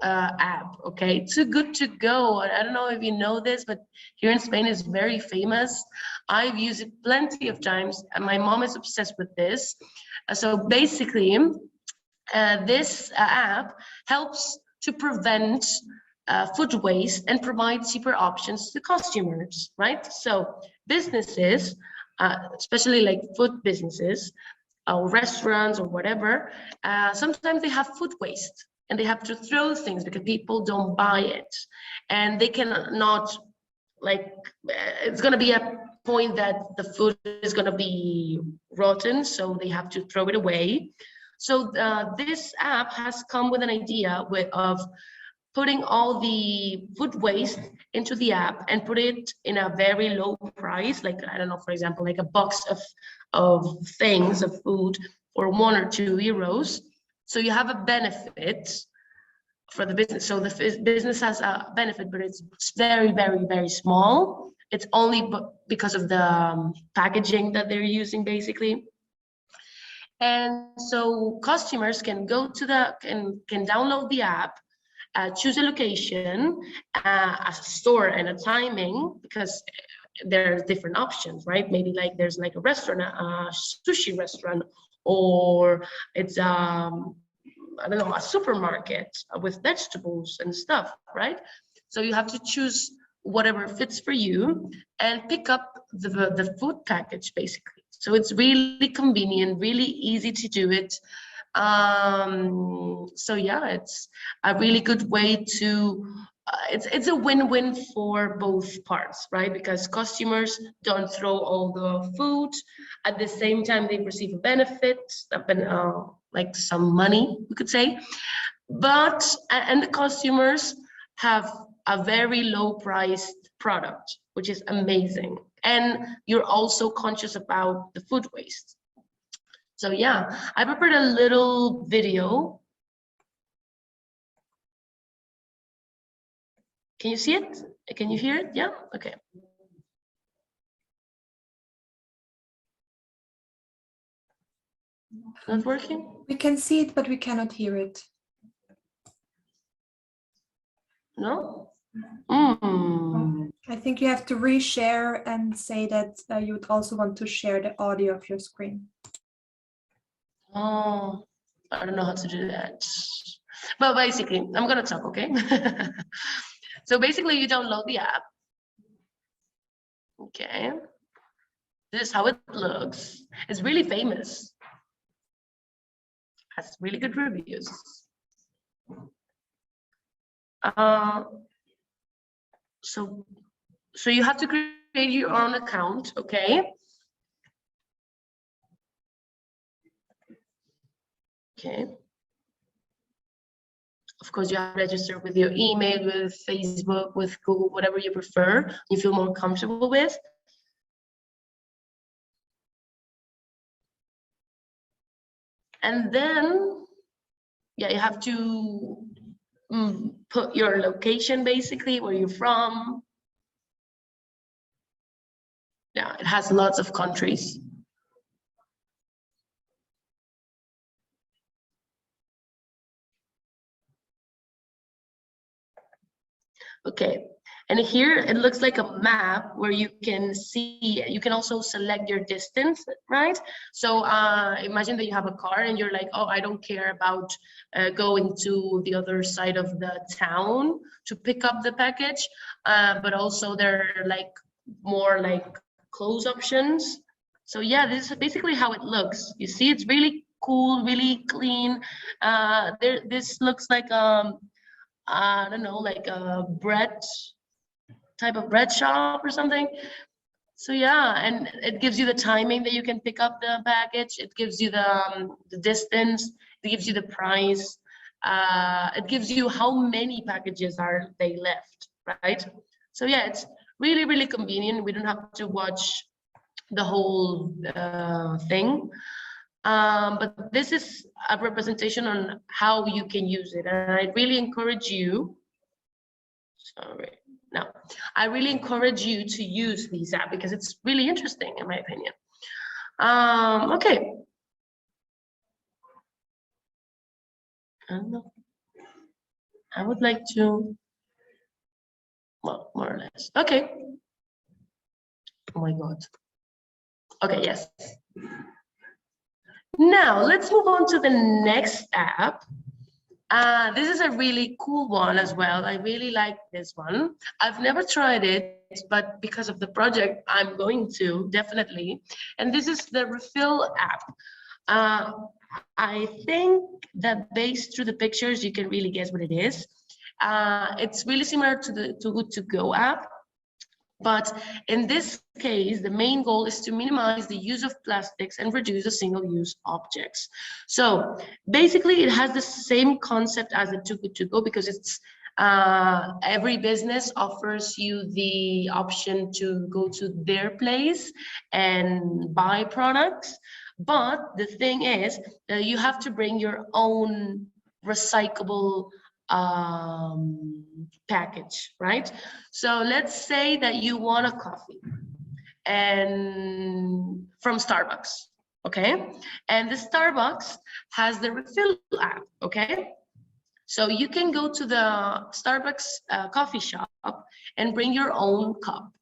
Speaker 3: app. Okay, Too Good to Go. I don't know if you know this, but here in Spain it's very famous. I've used it plenty of times, and my mom is obsessed with this. So basically, this app helps to prevent food waste and provide cheaper options to customers, right? So businesses, especially like food businesses or restaurants or whatever, sometimes they have food waste and they have to throw things because people don't buy it, and they cannot, like, it's going to be a point that the food is going to be rotten, so they have to throw it away. So this app has come with an idea of putting all the food waste into the app and put it in a very low price, like, I don't know, for example, like a box of things, of food, for 1 or 2 euros. So you have a benefit for the business. So the business has a benefit, but it's very, very, very small. It's only because of the packaging that they're using, basically. And so customers can go to can download the app, choose a location, a store, and a timing, because there are different options, right? Maybe like there's like a restaurant, a sushi restaurant, or it's I don't know, a supermarket with vegetables and stuff, right? So you have to choose whatever fits for you and pick up the food package, basically. So it's really convenient, really easy to do it. So yeah, it's a really good way to, it's a win-win for both parts, right? Because customers don't throw all the food. At the same time, they receive a benefit, like some money, we could say. But, and the customers have a very low priced product, which is amazing. And you're also conscious about the food waste. So yeah, I prepared a little video. Can you see it? Can you hear it? Yeah, okay. Not working?
Speaker 1: We can see it, but we cannot hear it.
Speaker 3: No?
Speaker 1: I think you have to reshare and say that you would also want to share the audio of your screen.
Speaker 3: Oh, I don't know how to do that. But basically, I'm gonna talk, okay? So basically, you download the app. Okay. This is how it looks. It's really famous. Has really good reviews. So you have to create your own account, okay? Okay. Of course, you have to register with your email, with Facebook, with Google, whatever you prefer, you feel more comfortable with. And then, yeah, you have to put your location, basically, where you're from. Yeah, it has lots of countries. Okay, and here it looks like a map where you can see, you can also select your distance, right? So imagine that you have a car and you're like, oh, I don't care about going to the other side of the town to pick up the package, but also there are like more like close options. So yeah, this is basically how it looks. You see, it's really cool, really clean. This looks like I don't know, like a bread type of bread shop or something. So yeah, and it gives you the timing that you can pick up the package. It gives you the distance. It gives you the price. It gives you how many packages are they left, right? So yeah, it's really, really convenient. We don't have to watch the whole thing. But this is a representation on how you can use it. And I really encourage you, I really encourage you to use these apps because it's really interesting in my opinion. Okay. I would like to, well, more or less. Okay. Oh my God. Okay, yes. Now let's move on to the next app. This is a really cool one as well. I really like this one. I've never tried it, but because of the project, I'm going to, definitely. And this is the refill app. I think that based through the pictures, you can really guess what it is. It's really similar to the Too Good To Go app. But in this case, the main goal is to minimize the use of plastics and reduce the single-use objects. So basically, it has the same concept as the Too Good To Go because it's every business offers you the option to go to their place and buy products. But the thing is, you have to bring your own recyclable package, right? So let's say that you want a coffee and from Starbucks, okay? And the Starbucks has the refill app, okay? So you can go to the Starbucks coffee shop and bring your own cup.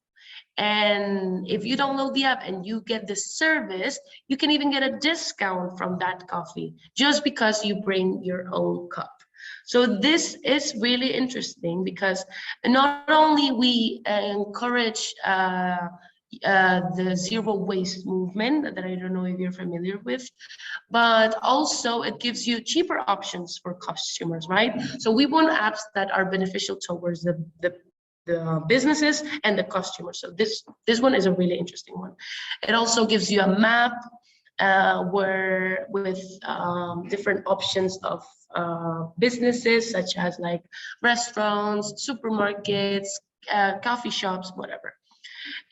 Speaker 3: And if you download the app and you get the service, you can even get a discount from that coffee just because you bring your own cup. So this is really interesting because not only we encourage the zero waste movement that I don't know if you're familiar with, but also it gives you cheaper options for customers, right? So we want apps that are beneficial towards the businesses and the customers. So this one is a really interesting one. It also gives you a map where with different options of businesses such as like restaurants, supermarkets, coffee shops, whatever.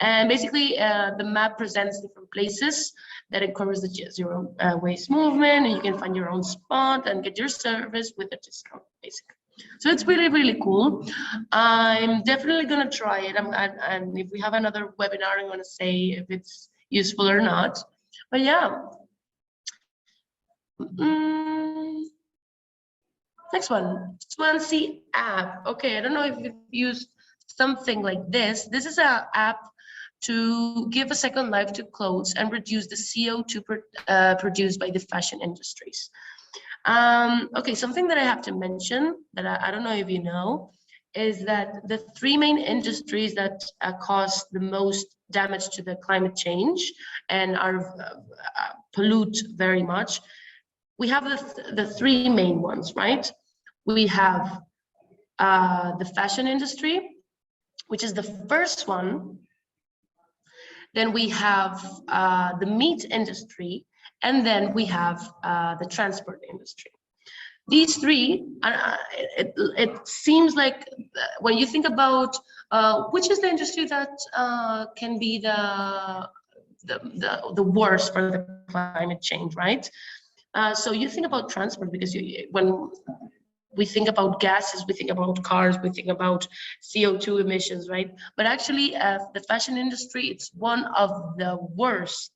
Speaker 3: And basically the map presents different places that encourage the zero waste movement, and you can find your own spot and get your service with a discount basically. So it's really, really cool. I'm definitely gonna try it. And if we have another webinar, I'm gonna say if it's useful or not. But yeah. Next one, Swansea app. Okay, I don't know if you've used something like this. This is an app to give a second life to clothes and reduce the CO2 produced by the fashion industries. Okay, something that I have to mention that I don't know if you know is that the three main industries that cause the most damage to the climate change and are pollute very much, we have the three main ones, right? We have the fashion industry, which is the first one. Then we have the meat industry, and then we have the transport industry. These three, it seems like when you think about which is the industry that can be the worst for the climate change, right? So you think about transport because when we think about gases, we think about cars, we think about CO2 emissions, right? But actually, the fashion industry, it's one of the worst.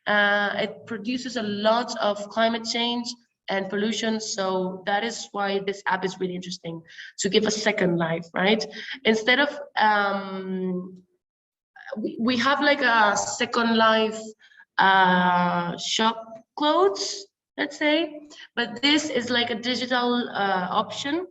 Speaker 3: It produces a lot of climate change and pollution, so that is why this app is really interesting, to give a second life, right? Instead of we have like a second life shop clothes, let's say, but this is like a digital option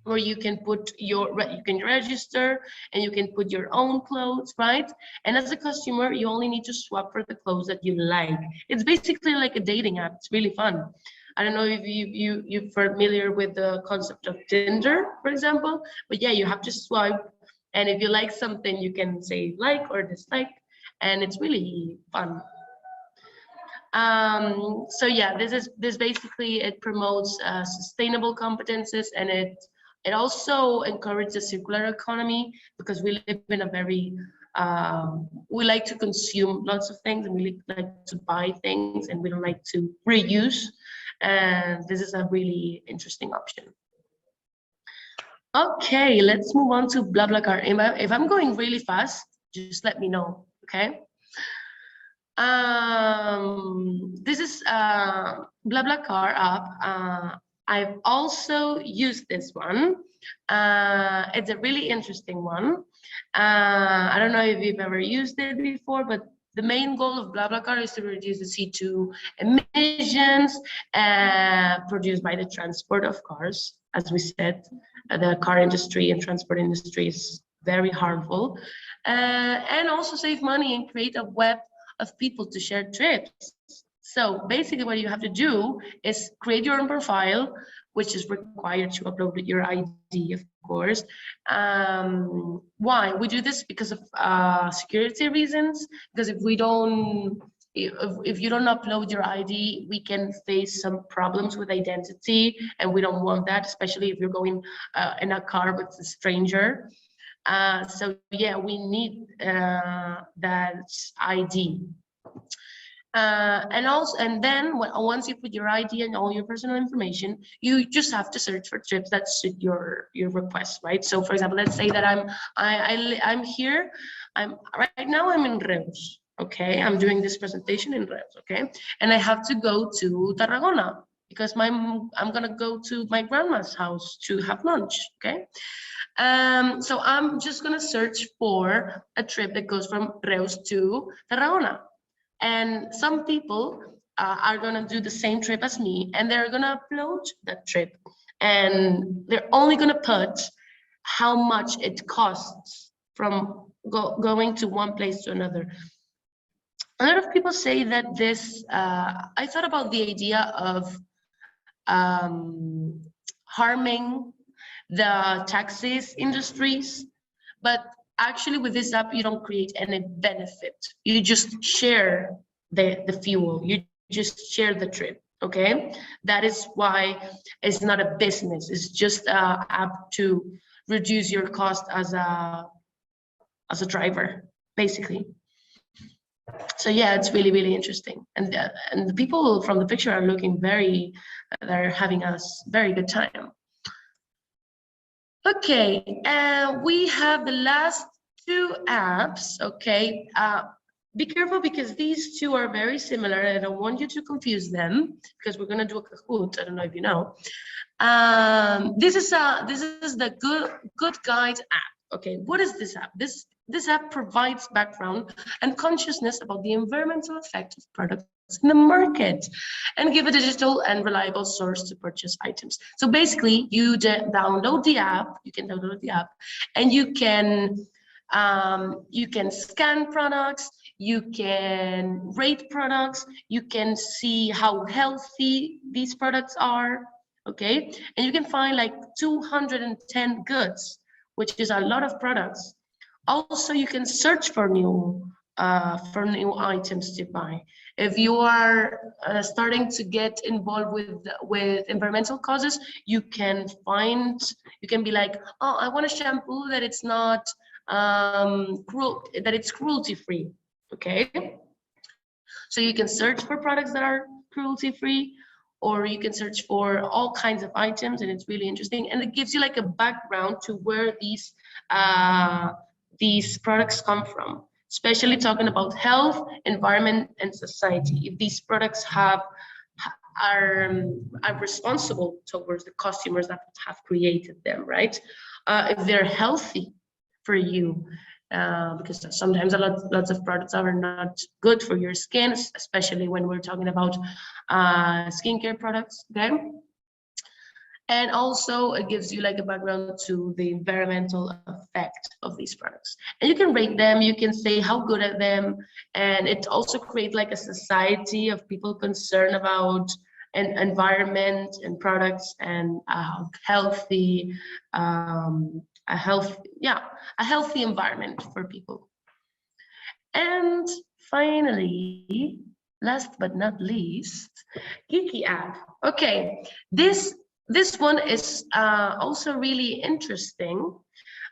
Speaker 3: where you can put you can register and you can put your own clothes, right? And as a customer, you only need to swap for the clothes that you like. It's basically like a dating app. It's really fun. I don't know if you're familiar with the concept of Tinder, for example, but yeah, you have to swipe, and if you like something, you can say like or dislike, and it's really fun. So yeah, this basically, it promotes sustainable competences, and it also encourages circular economy, because we live in a very we like to consume lots of things, and we like to buy things, and we don't like to reuse, and this is a really interesting option. Okay, let's move on to BlaBlaCar. If I'm going really fast, just let me know, okay? This is BlaBlaCar app. I've also used this one. It's a really interesting one. I don't know if you've ever used it before, but the main goal of BlaBlaCar is to reduce the CO2 emissions produced by the transport of cars. As we said, the car industry and transport industry is very harmful, and also save money and create a web of people to share trips. So basically what you have to do is create your own profile, which is required to upload your ID, of course. Why? We do this because of security reasons, because if you don't upload your ID, we can face some problems with identity, and we don't want that, especially if you're going in a car with a stranger. So yeah, we need that ID. And then once you put your ID and all your personal information, you just have to search for trips that suit your request, right? So for example, let's say that I'm here. Right now I'm in Reus, okay? I'm doing this presentation in Reus, okay? And I have to go to Tarragona because I'm gonna go to my grandma's house to have lunch, okay? So I'm just gonna search for a trip that goes from Reus to Tarragona. And some people are gonna do the same trip as me, and they're gonna upload that trip, and they're only gonna put how much it costs from going to one place to another. A lot of people say that this, I thought about the idea of harming the taxis industries, but actually with this app you don't create any benefit. You just share the fuel, you just share the trip, okay? That is why it's not a business, it's just an app to reduce your cost as a driver, basically. So yeah, it's really, really interesting. And the people from the picture are looking they're having a very good time. Okay, we have the last two apps, okay? Be careful because these two are very similar and I don't want you to confuse them because we're gonna do a Kahoot, I don't know if you know. This is the Good Guide app, okay? What is this app? This app provides background and consciousness about the environmental effect of products in the market and give a digital and reliable source to purchase items. So basically you download the app, and you can scan products, you can rate products, you can see how healthy these products are, okay? And you can find like 210 goods, which is a lot of products. Also, you can search for new items to buy. If you are starting to get involved with environmental causes, you can be like, oh, I want a shampoo that it's not that it's cruelty free, okay? So you can search for products that are cruelty free, or you can search for all kinds of items, and it's really interesting. And it gives you like a background to where these products come from, especially talking about health, environment, and society. If these products are responsible towards the customers that have created them, right? If they're healthy for you, because sometimes lots of products are not good for your skin, especially when we're talking about skincare products, okay? And also it gives you like a background to the environmental effect of these products. And you can rate them, you can say how good at them, and it also creates like a society of people concerned about an environment and products and a healthy environment for people. And finally, last but not least, Geeky app. Okay, this one is also really interesting.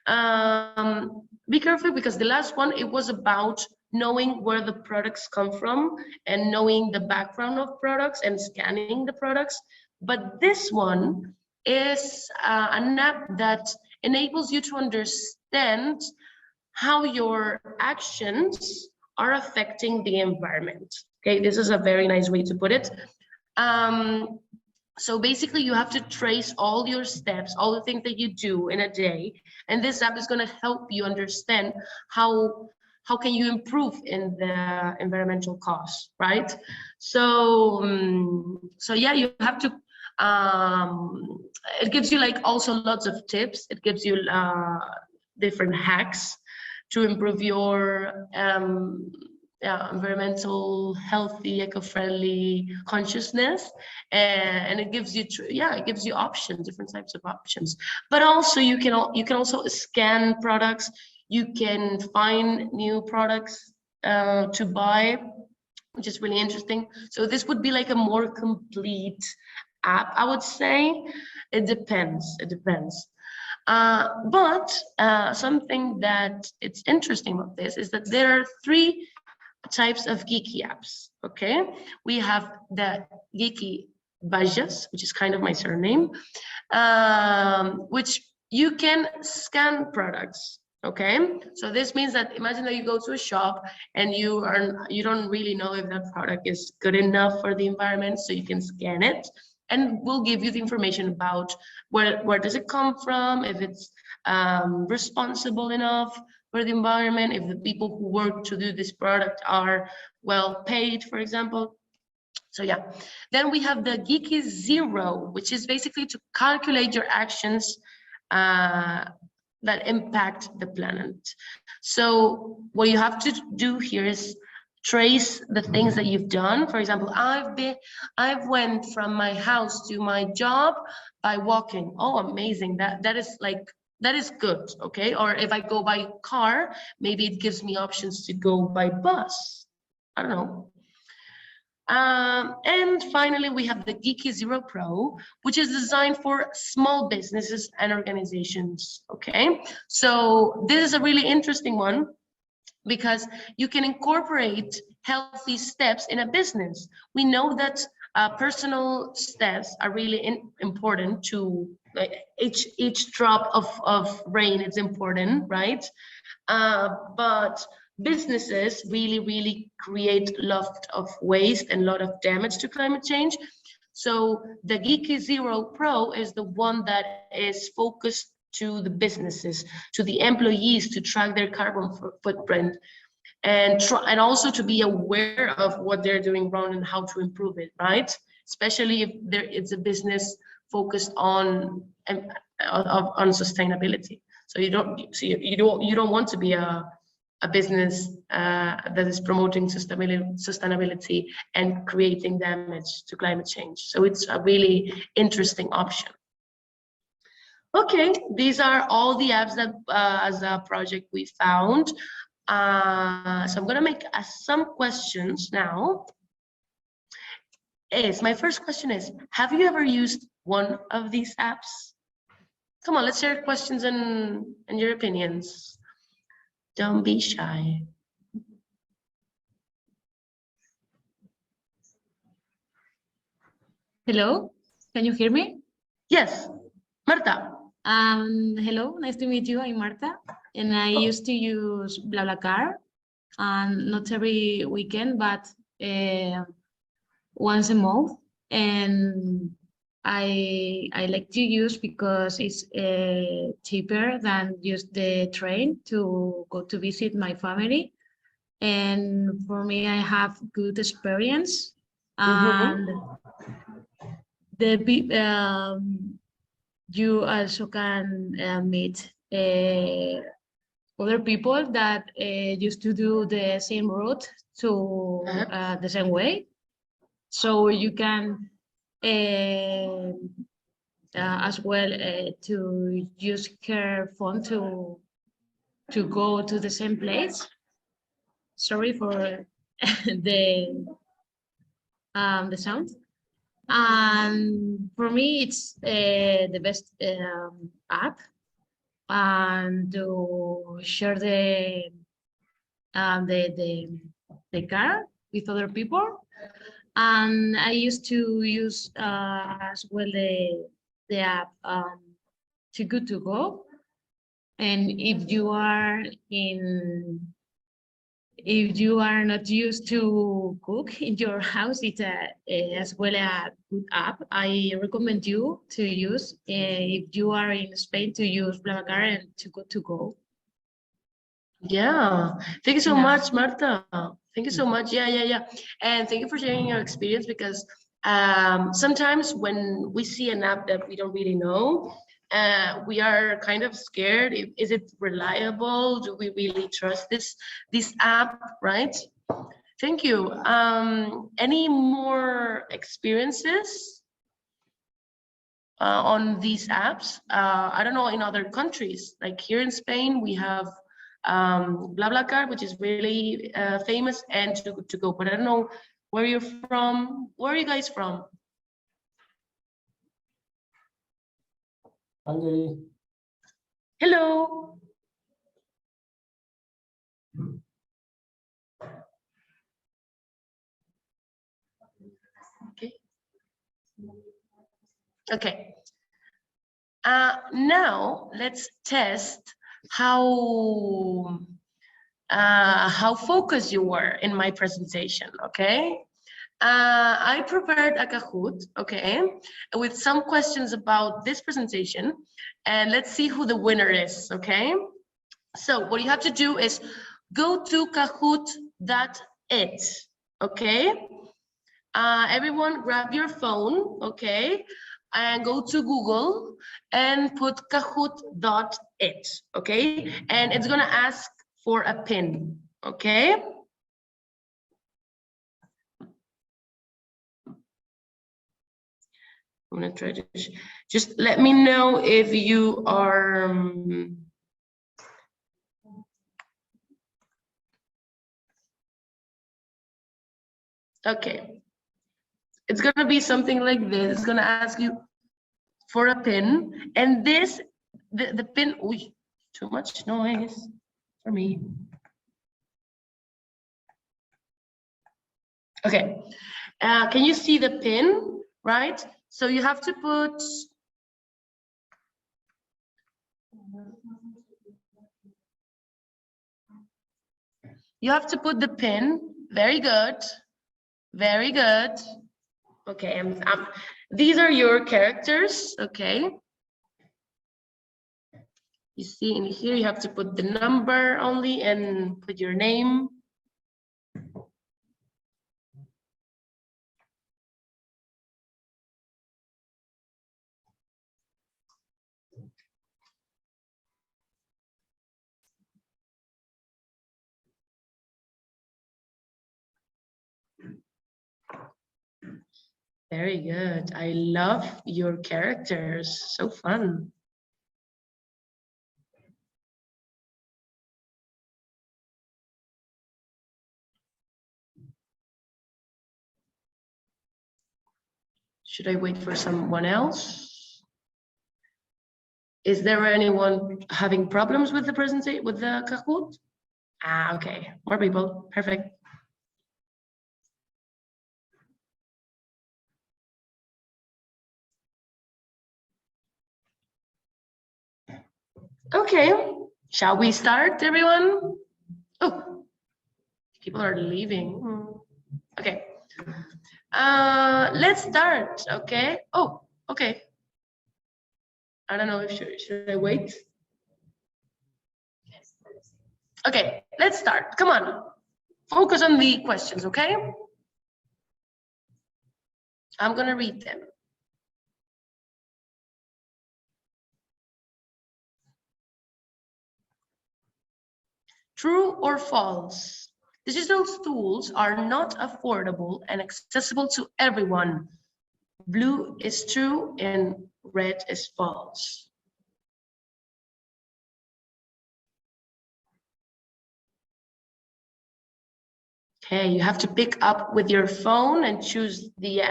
Speaker 3: Be careful, because the last one, it was about knowing where the products come from and knowing the background of products and scanning the products. But this one is an app that enables you to understand how your actions are affecting the environment. Okay, this is a very nice way to put it. So basically you have to trace all your steps, all the things that you do in a day, and this app is going to help you understand how can you improve in the environmental costs, right? So yeah, you have to it gives you like also lots of tips. It gives you different hacks to improve your environmental, healthy, eco-friendly consciousness, and it gives you options, different types of options. But also you can also scan products. You can find new products to buy, which is really interesting. So this would be like a more complete app, I would say. It depends. But something that it's interesting about this is that there are 3 types of geeky apps. Okay, we have the Ingrid Baiges, which is kind of my surname, which you can scan products. Okay, so this means that imagine that you go to a shop and you don't really know if that product is good enough for the environment, so you can scan it, and we'll give you the information about where does it come from, if it's responsible enough for the environment, if the people who work to do this product are well paid, for example. So yeah, then we have the Geeky Zero, which is basically to calculate your actions that impact the planet. So what you have to do here is trace the things that you've done. For example, I've went from my house to my job by walking. Oh, amazing! That is good. Okay, or if I go by car, maybe it gives me options to go by bus. I don't know. And finally, we have the Geeky Zero Pro, which is designed for small businesses and organizations. Okay, so this is a really interesting one, because you can incorporate healthy steps in a business. We know that personal steps are really important to each drop of rain. It's important, right? But businesses really create a lot of waste and a lot of damage to climate change. So the Geeky Zero Pro is the one that is focused to the businesses, to the employees, to track their carbon footprint, and also to be aware of what they're doing wrong and how to improve it, right? Especially if it's a business focused on sustainability. So you don't want to be a business that is promoting sustainability and creating damage to climate change. So it's a really interesting option. Okay, these are all the apps that as a project we found. So I'm gonna make some questions now. My first question is, have you ever used one of these apps? Come on, let's share questions and your opinions. Don't be shy.
Speaker 12: Hello, can you hear me?
Speaker 3: Yes, Marta.
Speaker 12: Hello, nice to meet you. I'm Marta, and I used to use BlaBlaCar, and not every weekend, but once a month. And I like to use because it's cheaper than use the train to go to visit my family. And for me, I have good experience. And you also can meet other people that used to do the same route to the same way. So you can as well to use your phone to go to the same place. Sorry for the sound. And for me, it's the best app, and to share the car with other people. And I used to use as well the app Too Good To Go. And if you are not used to cook in your house, it's as well a good app. I recommend you to use, if you are in Spain, to use BlaBlaCar and Too Good To Go.
Speaker 3: Yeah, thank you so much, Marta. Thank you so much. Yeah. And thank you for sharing your experience, because sometimes when we see an app that we don't really know, we are kind of scared. Is it reliable? Do we really trust this app, right? Thank you. Any more experiences on these apps? I don't know, in other countries, like here in Spain, we have BlaBlaCar, which is really famous, and Too Good To Go. But I don't know where you're from. Where are you guys from?
Speaker 7: Hungary.
Speaker 3: Hello. Okay. Now let's test how focused you were in my presentation. Okay. I prepared a Kahoot, okay, with some questions about this presentation, and let's see who the winner is, okay? So what you have to do is go to kahoot.it, okay? Everyone grab your phone, okay, and go to Google and put kahoot.it, okay? And it's gonna ask for a pin, okay? I'm gonna try to just let me know if you are okay. It's gonna be something like this. It's gonna ask you for a pin, and this the pin. Ooh, too much noise for me. Okay, can you see the pin, right? So you have to put the pin. Very good, very good. Okay, these are your characters, okay? You see in here, you have to put the number only and put your name. Very good. I love your characters. So fun. Should I wait for someone else? Is there anyone having problems with the presentation, with the Kahoot? Ah, okay. More people. Perfect. Okay, shall we start, everyone? Oh, people are leaving. Okay. Let's start, okay? Oh, okay. I don't know if should I wait? Okay, let's start. Come on. Focus on the questions, okay? I'm gonna read them. True or false? Digital tools are not affordable and accessible to everyone. Blue is true and red is false. Okay, you have to pick up with your phone and choose the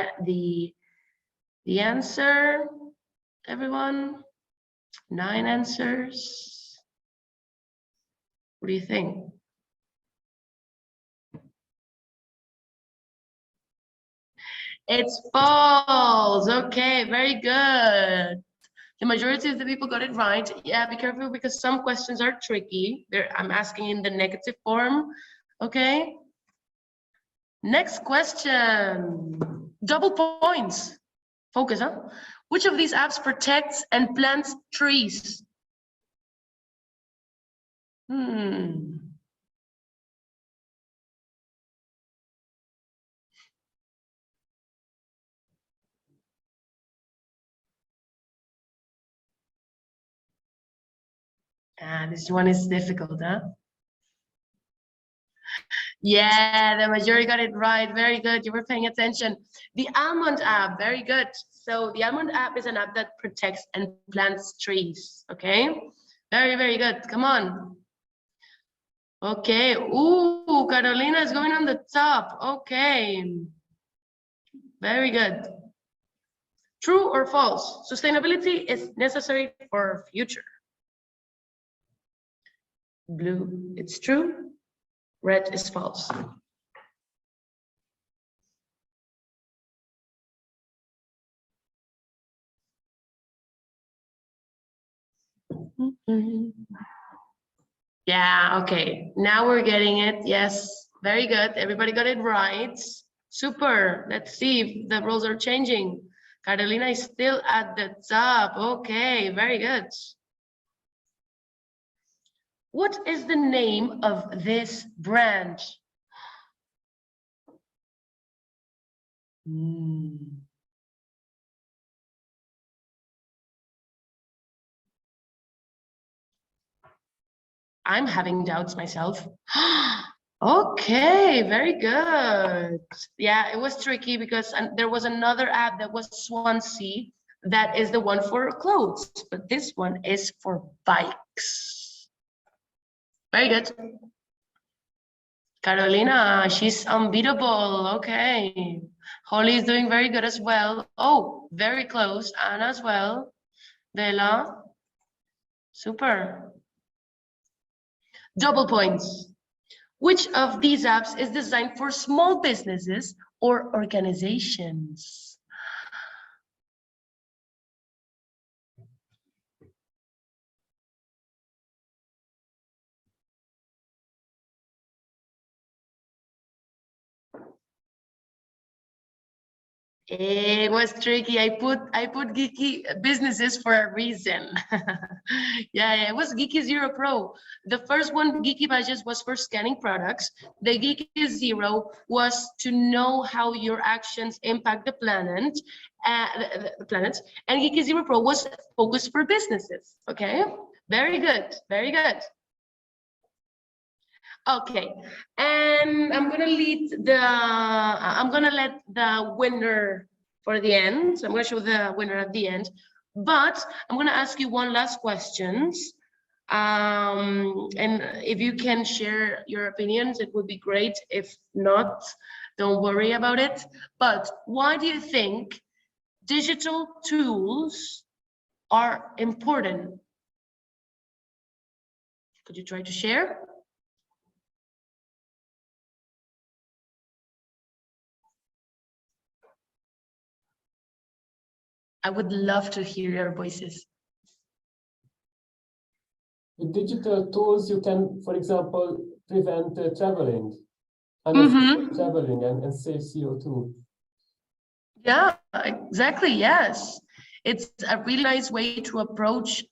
Speaker 3: answer, everyone. 9 answers. What do you think? It's false. Okay, very good. The majority of the people got it right. Yeah, be careful because some questions are tricky. I'm asking in the negative form. Okay. Next question. Double points. Focus, huh? Which of these apps protects and plants trees? This one is difficult, huh? Yeah, the majority got it right. Very good. You were paying attention. The Almond app, very good. So the Almond app is an app that protects and plants trees. Okay, very, very good. Come on. Okay. Ooh, Carolina is going on the top. Okay. Very good. True or false? Sustainability is necessary for our future. Blue, it's true. Red is false. Yeah, okay. Now we're getting it. Yes, very good. Everybody got it right. Super. Let's see if the rules are changing. Carolina is still at the top. Okay, very good. What is the name of this brand? I'm having doubts myself. Okay, very good. Yeah, it was tricky because there was another app that was Swansea that is the one for clothes, but this one is for bikes. Very good. Carolina, she's unbeatable. Okay. Holly is doing very good as well. Oh, very close. Anna as well. Bella. Super. Double points. Which of these apps is designed for small businesses or organizations? It was tricky. I put geeky businesses for a reason. Yeah, it was Geeky Zero Pro. The first one, Geeky Baiges, was for scanning products. The Geeky Zero was to know how your actions impact the planet, and Geeky Zero Pro was focused for businesses. Okay, very good, very good. Okay, and I'm gonna let the winner for the end. So I'm gonna show the winner at the end, but I'm gonna ask you one last question. And if you can share your opinions, it would be great. If not, don't worry about it. But why do you think digital tools are important? Could you try to share? I would love to hear your voices.
Speaker 7: With digital tools, you can, for example, prevent traveling, traveling and save CO2.
Speaker 3: Yeah, exactly. Yes. It's a really nice way to approach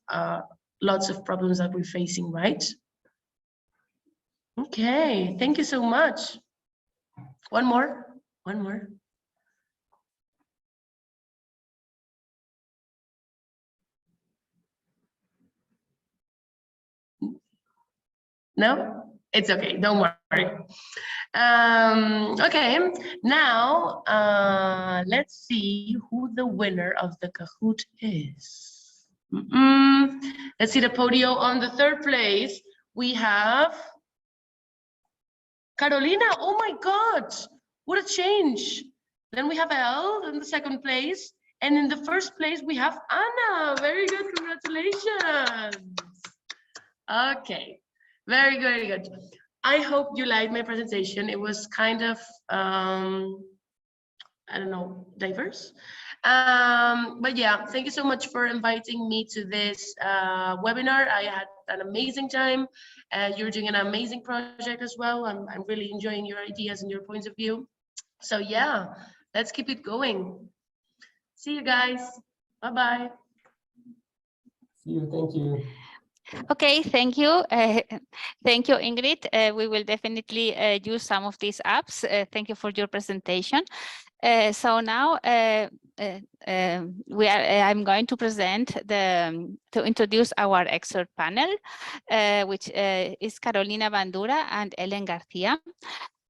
Speaker 3: lots of problems that we're facing, right? Okay, thank you so much. One more. No, it's okay. Don't worry. Okay, now let's see who the winner of the Kahoot is. Let's see the podium. On the third place, we have Karolina. Oh my God, what a change. Then we have Elle in the second place. And in the first place, we have Anna. Very good, congratulations. Okay, very good, very good. I hope you liked my presentation. It was kind of, I don't know, diverse. But yeah, thank you so much for inviting me to this webinar. I had an amazing time. You're doing an amazing project as well. I'm really enjoying your ideas and your points of view. So yeah, let's keep it going. See you guys. Bye-bye.
Speaker 7: See you, thank you.
Speaker 2: Okay, thank you. Thank you, Ingrid. We will definitely use some of these apps. Thank you for your presentation. So now I'm going to present to introduce our expert panel, which is Karolina Bandura and Garcia.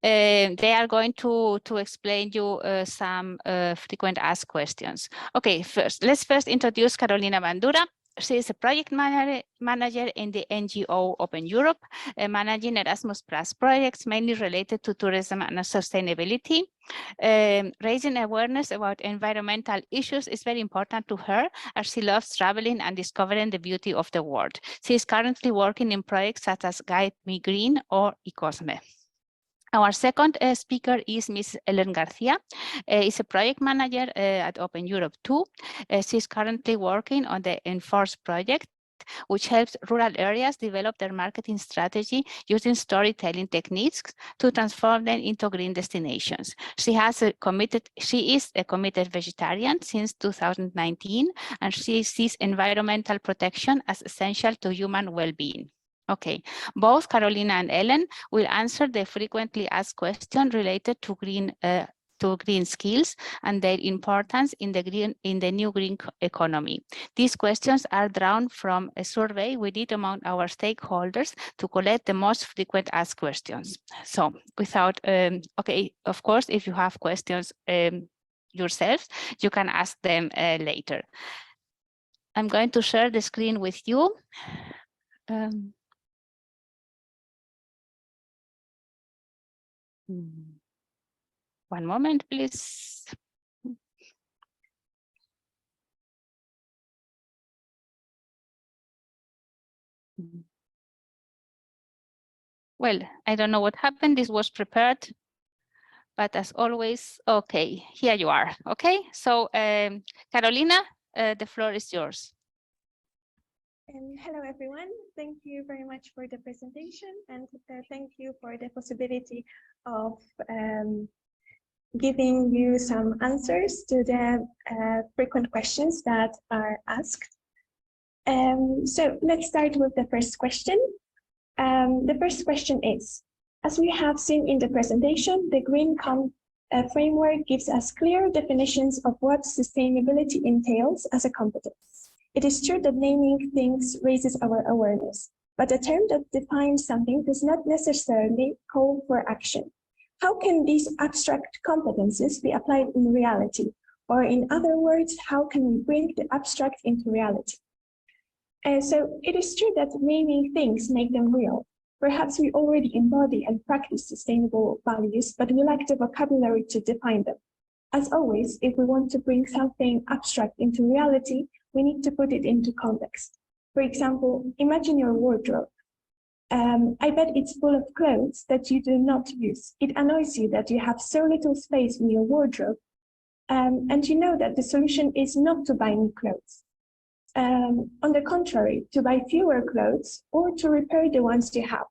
Speaker 2: They are going to explain you some frequent asked questions. Okay, let's first introduce Karolina Bandura. She is a project manager in the NGO Open Europe, managing Erasmus Plus projects mainly related to tourism and sustainability. Raising awareness about environmental issues is very important to her, as she loves traveling and discovering the beauty of the world. She is currently working in projects such as Guide Me Green or Ecosme. Our second speaker is Ms. Garcia. Is a project manager at Open Europe 2. She's currently working on the Enforce project, which helps rural areas develop their marketing strategy using storytelling techniques to transform them into green destinations. She is a committed vegetarian since 2019, and she sees environmental protection as essential to human well-being. Okay, both Karolina and Ellen will answer the frequently asked questions related to green skills and their importance in the new green economy. These questions are drawn from a survey we did among our stakeholders to collect the most frequent asked questions. So without, okay, of course, if you have questions yourselves, you can ask them later. I'm going to share the screen with you. One moment, please. Well, I don't know what happened. This was prepared, but as always, okay, here you are. Okay, so Karolina, the floor is yours.
Speaker 13: Hello, everyone. Thank you very much for the presentation, and thank you for the possibility of giving you some answers to the frequent questions that are asked. So let's start with the first question. The first question is, as we have seen in the presentation, the Green framework gives us clear definitions of what sustainability entails as a competence. It is true that naming things raises our awareness, but a term that defines something does not necessarily call for action. How can these abstract competences be applied in reality? Or in other words, how can we bring the abstract into reality? So it is true that naming things make them real. Perhaps we already embody and practice sustainable values, but we lack the vocabulary to define them. As always, if we want to bring something abstract into reality, we need to put it into context. For example, imagine your wardrobe. I bet it's full of clothes that you do not use. It annoys you that you have so little space in your wardrobe, and you know that the solution is not to buy new clothes. on the contrary, to buy fewer clothes or to repair the ones you have.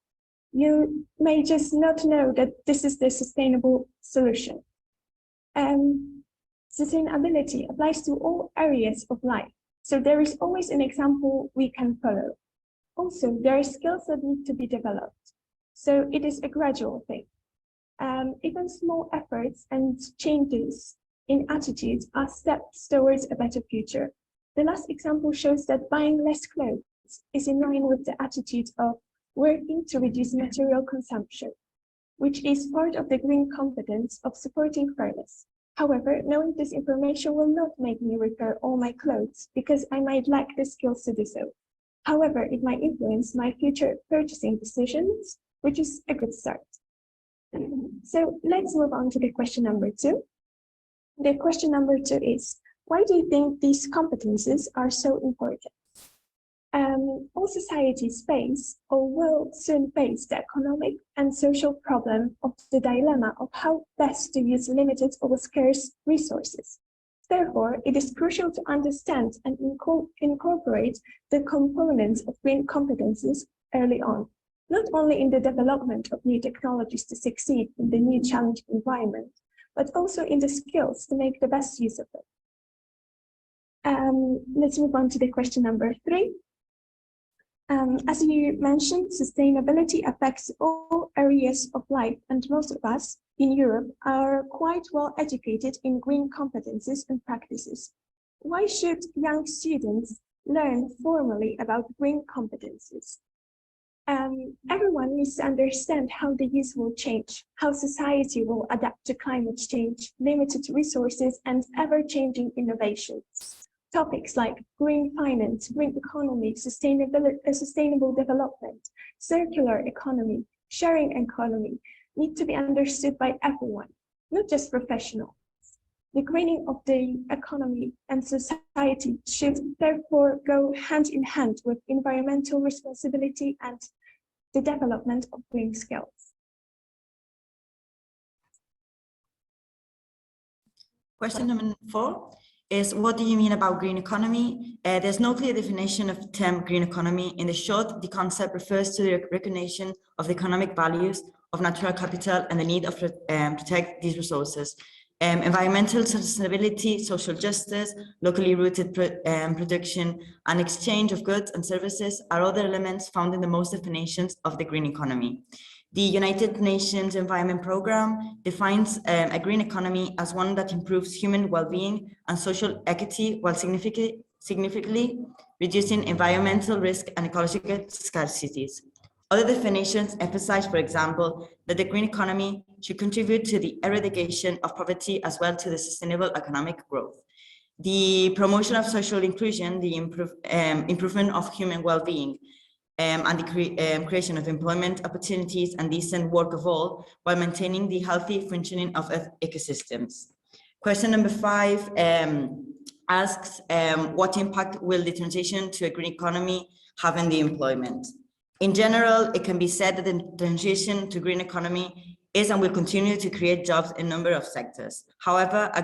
Speaker 13: You may just not know that this is the sustainable solution. Sustainability applies to all areas of life, so there is always an example we can follow. Also, there are skills that need to be developed, so it is a gradual thing. Even small efforts and changes in attitudes are steps towards a better future. The last example shows that buying less clothes is in line with the attitude of working to reduce material consumption, which is part of the green competence of supporting fairness. However, knowing this information will not make me repair all my clothes because I might lack the skills to do so. However, it might influence my future purchasing decisions, which is a good start. So let's move on to the question number 2. The question number 2 is, why do you think these competences are so important? All societies face or will soon face the economic and social problem of the dilemma of how best to use limited or scarce resources. Therefore, it is crucial to understand and incorporate the components of green competences early on, not only in the development of new technologies to succeed in the new challenging environment, but also in the skills to make the best use of it. Let's move on to the question number 3. As you mentioned, sustainability affects all areas of life, and most of us in Europe are quite well educated in green competences and practices. Why should young students learn formally about green competences? Everyone needs to understand how the use will change, how society will adapt to climate change, limited resources, and ever-changing innovations. Topics like green finance, green economy, sustainable development, circular economy, sharing economy need to be understood by everyone, not just professionals. The greening of the economy and society should therefore go hand in hand with environmental responsibility and the development of green skills.
Speaker 14: Question number 4 is, what do you mean about green economy? There's no clear definition of the term green economy. In the short, the concept refers to the recognition of the economic values of natural capital and the need of protect these resources. Environmental sustainability, social justice, locally rooted production, and exchange of goods and services are other elements found in the most definitions of the green economy. The United Nations Environment Programme defines a green economy as one that improves human well-being and social equity while significantly reducing environmental risk and ecological scarcities. Other definitions emphasize, for example, that the green economy should contribute to the eradication of poverty as well to the sustainable economic growth. The promotion of social inclusion, the improvement of human well-being, and the creation of employment opportunities and decent work of all, while maintaining the healthy functioning of ecosystems. Question number 5 asks, what impact will the transition to a green economy have in the employment? In general, it can be said that the transition to green economy is and will continue to create jobs in a number of sectors. However, a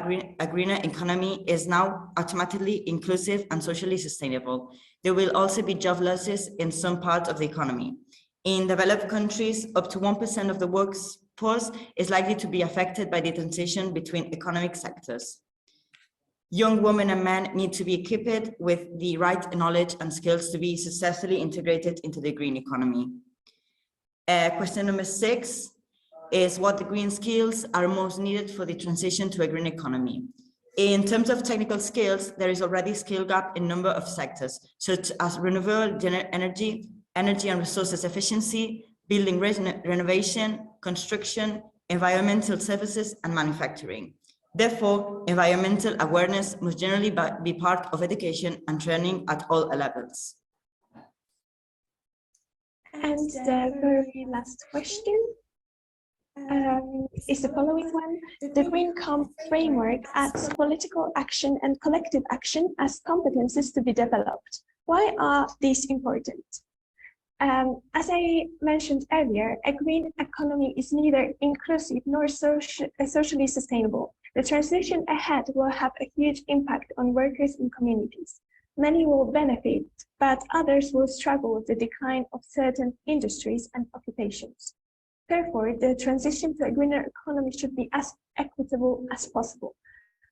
Speaker 14: greener economy is now automatically inclusive and socially sustainable. There will also be job losses in some parts of the economy. In developed countries, up to 1% of the workforce is likely to be affected by the transition between economic sectors. Young women and men need to be equipped with the right knowledge and skills to be successfully integrated into the green economy. Question number 6 is, what the green skills are most needed for the transition to a green economy? In terms of technical skills, there is already a skill gap in a number of sectors, such as renewable energy, energy and resources efficiency, building renovation, construction, environmental services, and manufacturing. Therefore, environmental awareness must generally be part of education and training at all levels.
Speaker 13: And the very last question is the following one. The Green Comp framework adds political action and collective action as competences to be developed. Why are these important? As I mentioned earlier, a green economy is neither inclusive nor socially sustainable. The transition ahead will have a huge impact on workers and communities. Many will benefit, but others will struggle with the decline of certain industries and occupations. Therefore, the transition to a greener economy should be as equitable as possible.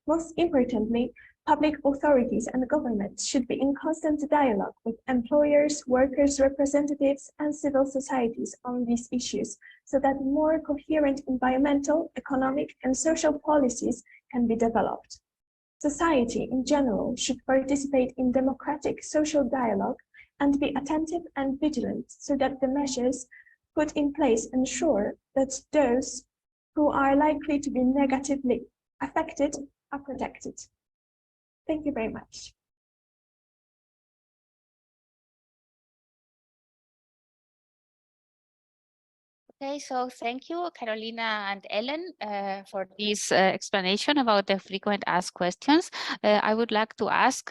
Speaker 13: Most importantly, public authorities and governments should be in constant dialogue with employers, workers' representatives, and civil societies on these issues, so that more coherent environmental, economic, and social policies can be developed. Society in general should participate in democratic social dialogue and be attentive and vigilant so that the measures put in place ensure that those who are likely to be negatively affected are protected. Thank you very much.
Speaker 2: Okay, so thank you, Karolina and Ellen, for this explanation about the frequent asked questions. I would like to ask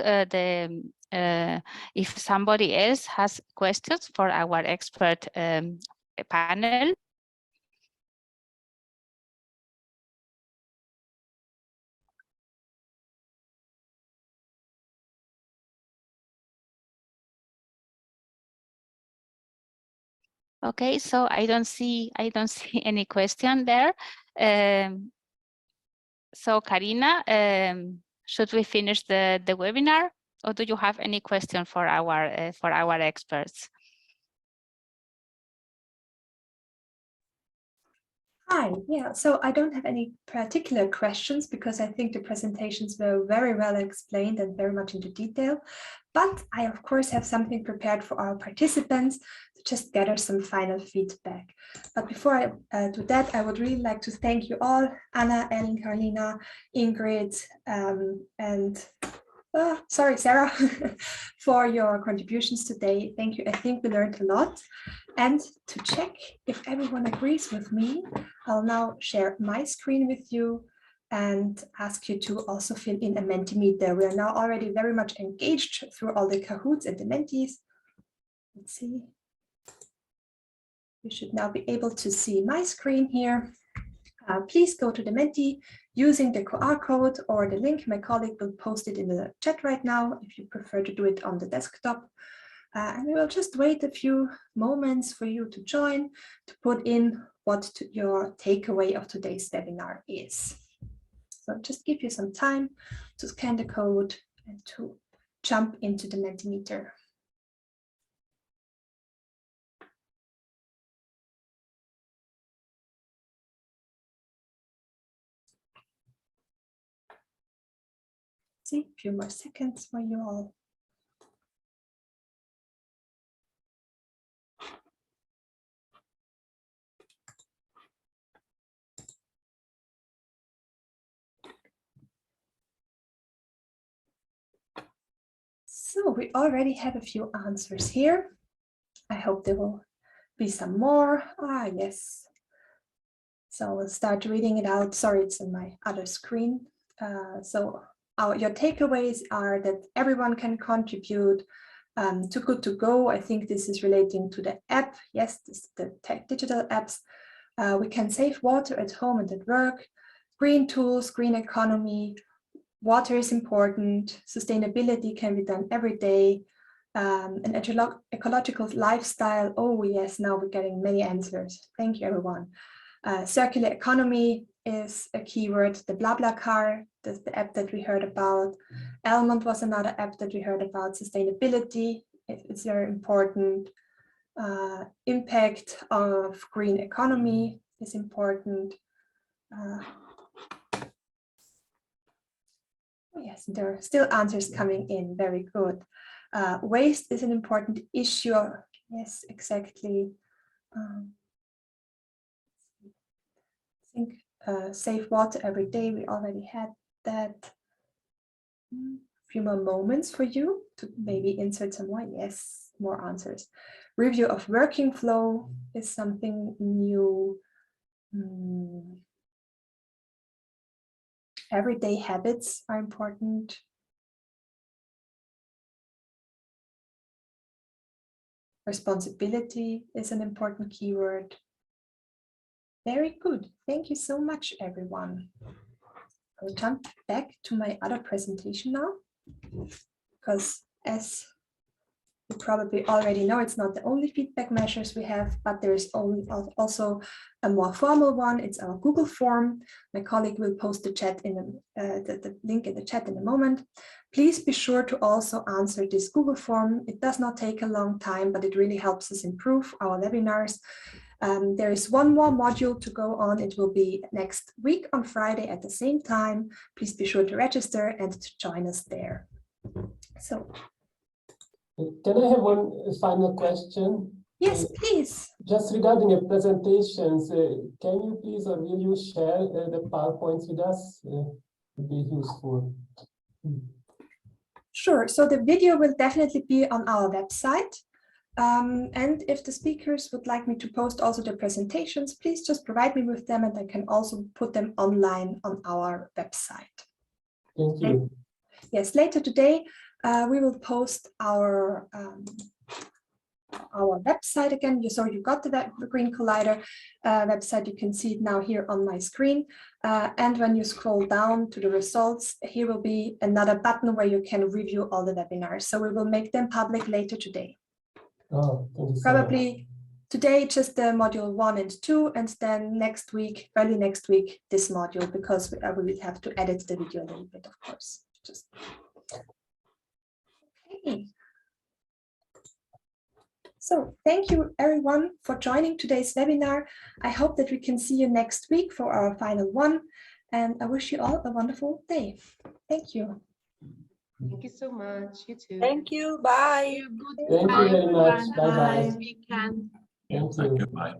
Speaker 2: if somebody else has questions for our expert panel. Okay, so I don't see any question there. So Carina, should we finish the webinar, or do you have any question for our experts?
Speaker 1: Hi, yeah, so I don't have any particular questions because I think the presentations were very well explained and very much into detail. But I, of course, have something prepared for our participants to just gather some final feedback. But before I do that, I would really like to thank you all, Anna, Ellen, Karolina, Ingrid, and Sarah, for your contributions today. Thank you. I think we learned a lot. And to check if everyone agrees with me, I'll now share my screen with you and ask you to also fill in a Mentimeter. We are now already very much engaged through all the Kahoots and the Mentees. Let's see. You should now be able to see my screen here. Please go to the Menti using the QR code or the link. My colleague will post it in the chat right now if you prefer to do it on the desktop. And we will just wait a few moments for you to join, to put in what your takeaway of today's webinar is. So just give you some time to scan the code and to jump into the Mentimeter. See, a few more seconds for you all. So we already have a few answers here. I hope there will be some more. Yes. So we'll start reading it out. Sorry, it's on my other screen. Your takeaways are that everyone can contribute to Good to Go. I think this is relating to the app. Yes, this is the digital apps. We can save water at home and at work. Green tools, green economy. Water is important. Sustainability can be done every day. An ecological lifestyle. Oh yes, now we're getting many answers. Thank you, everyone. Circular economy is a keyword. The BlaBlaCar, that's the app that we heard about. Almond was another app that we heard about. Sustainability is very important. Impact of green economy is important. Yes, there are still answers coming in. Very good. Waste is an important issue. Yes, exactly. I think save water every day. We already had that. A few more moments for you to maybe insert some more. Yes, more answers. Review of working flow is something new. Everyday habits are important. Responsibility is an important keyword. Very good. Thank you so much, everyone. I'll jump back to my other presentation now, because As you probably already know, it's not the only feedback measures we have, but there's also a more formal one. It's our Google form. My colleague will post the link in the chat in a moment. Please be sure to also answer this Google form. It does not take a long time, but it really helps us improve our webinars. There is one more module to go on. It will be next week on Friday at the same time. Please be sure to register and to join us there. So,
Speaker 7: can I have one final question?
Speaker 1: Yes, please.
Speaker 7: Just regarding the presentations, can you please or will you share the PowerPoints with us? Would be useful.
Speaker 1: Sure. So the video will definitely be on our website. And if the speakers would like me to post also the presentations, please just provide me with them and I can also put them online on our website.
Speaker 7: Thank you.
Speaker 1: Yes, later today, we will post our website again. So you got the Green Collider website. You can see it now here on my screen. And when you scroll down to the results, here will be another button where you can review all the webinars. So we will make them public later today.
Speaker 7: Oh, thank you so
Speaker 1: Probably
Speaker 7: much.
Speaker 1: today, just the module 1 and 2, and then next week, early next week, this module, because we will have to edit the video a little bit, of course. Just okay. So thank you everyone for joining today's webinar. I hope that we can see you next week for our final one, and I wish you all a wonderful day. Thank you.
Speaker 3: Thank you so much. You too.
Speaker 4: Thank you. Bye.
Speaker 7: Thank you very much. Bye bye.
Speaker 12: Weekend.
Speaker 7: Thank you.
Speaker 6: Bye.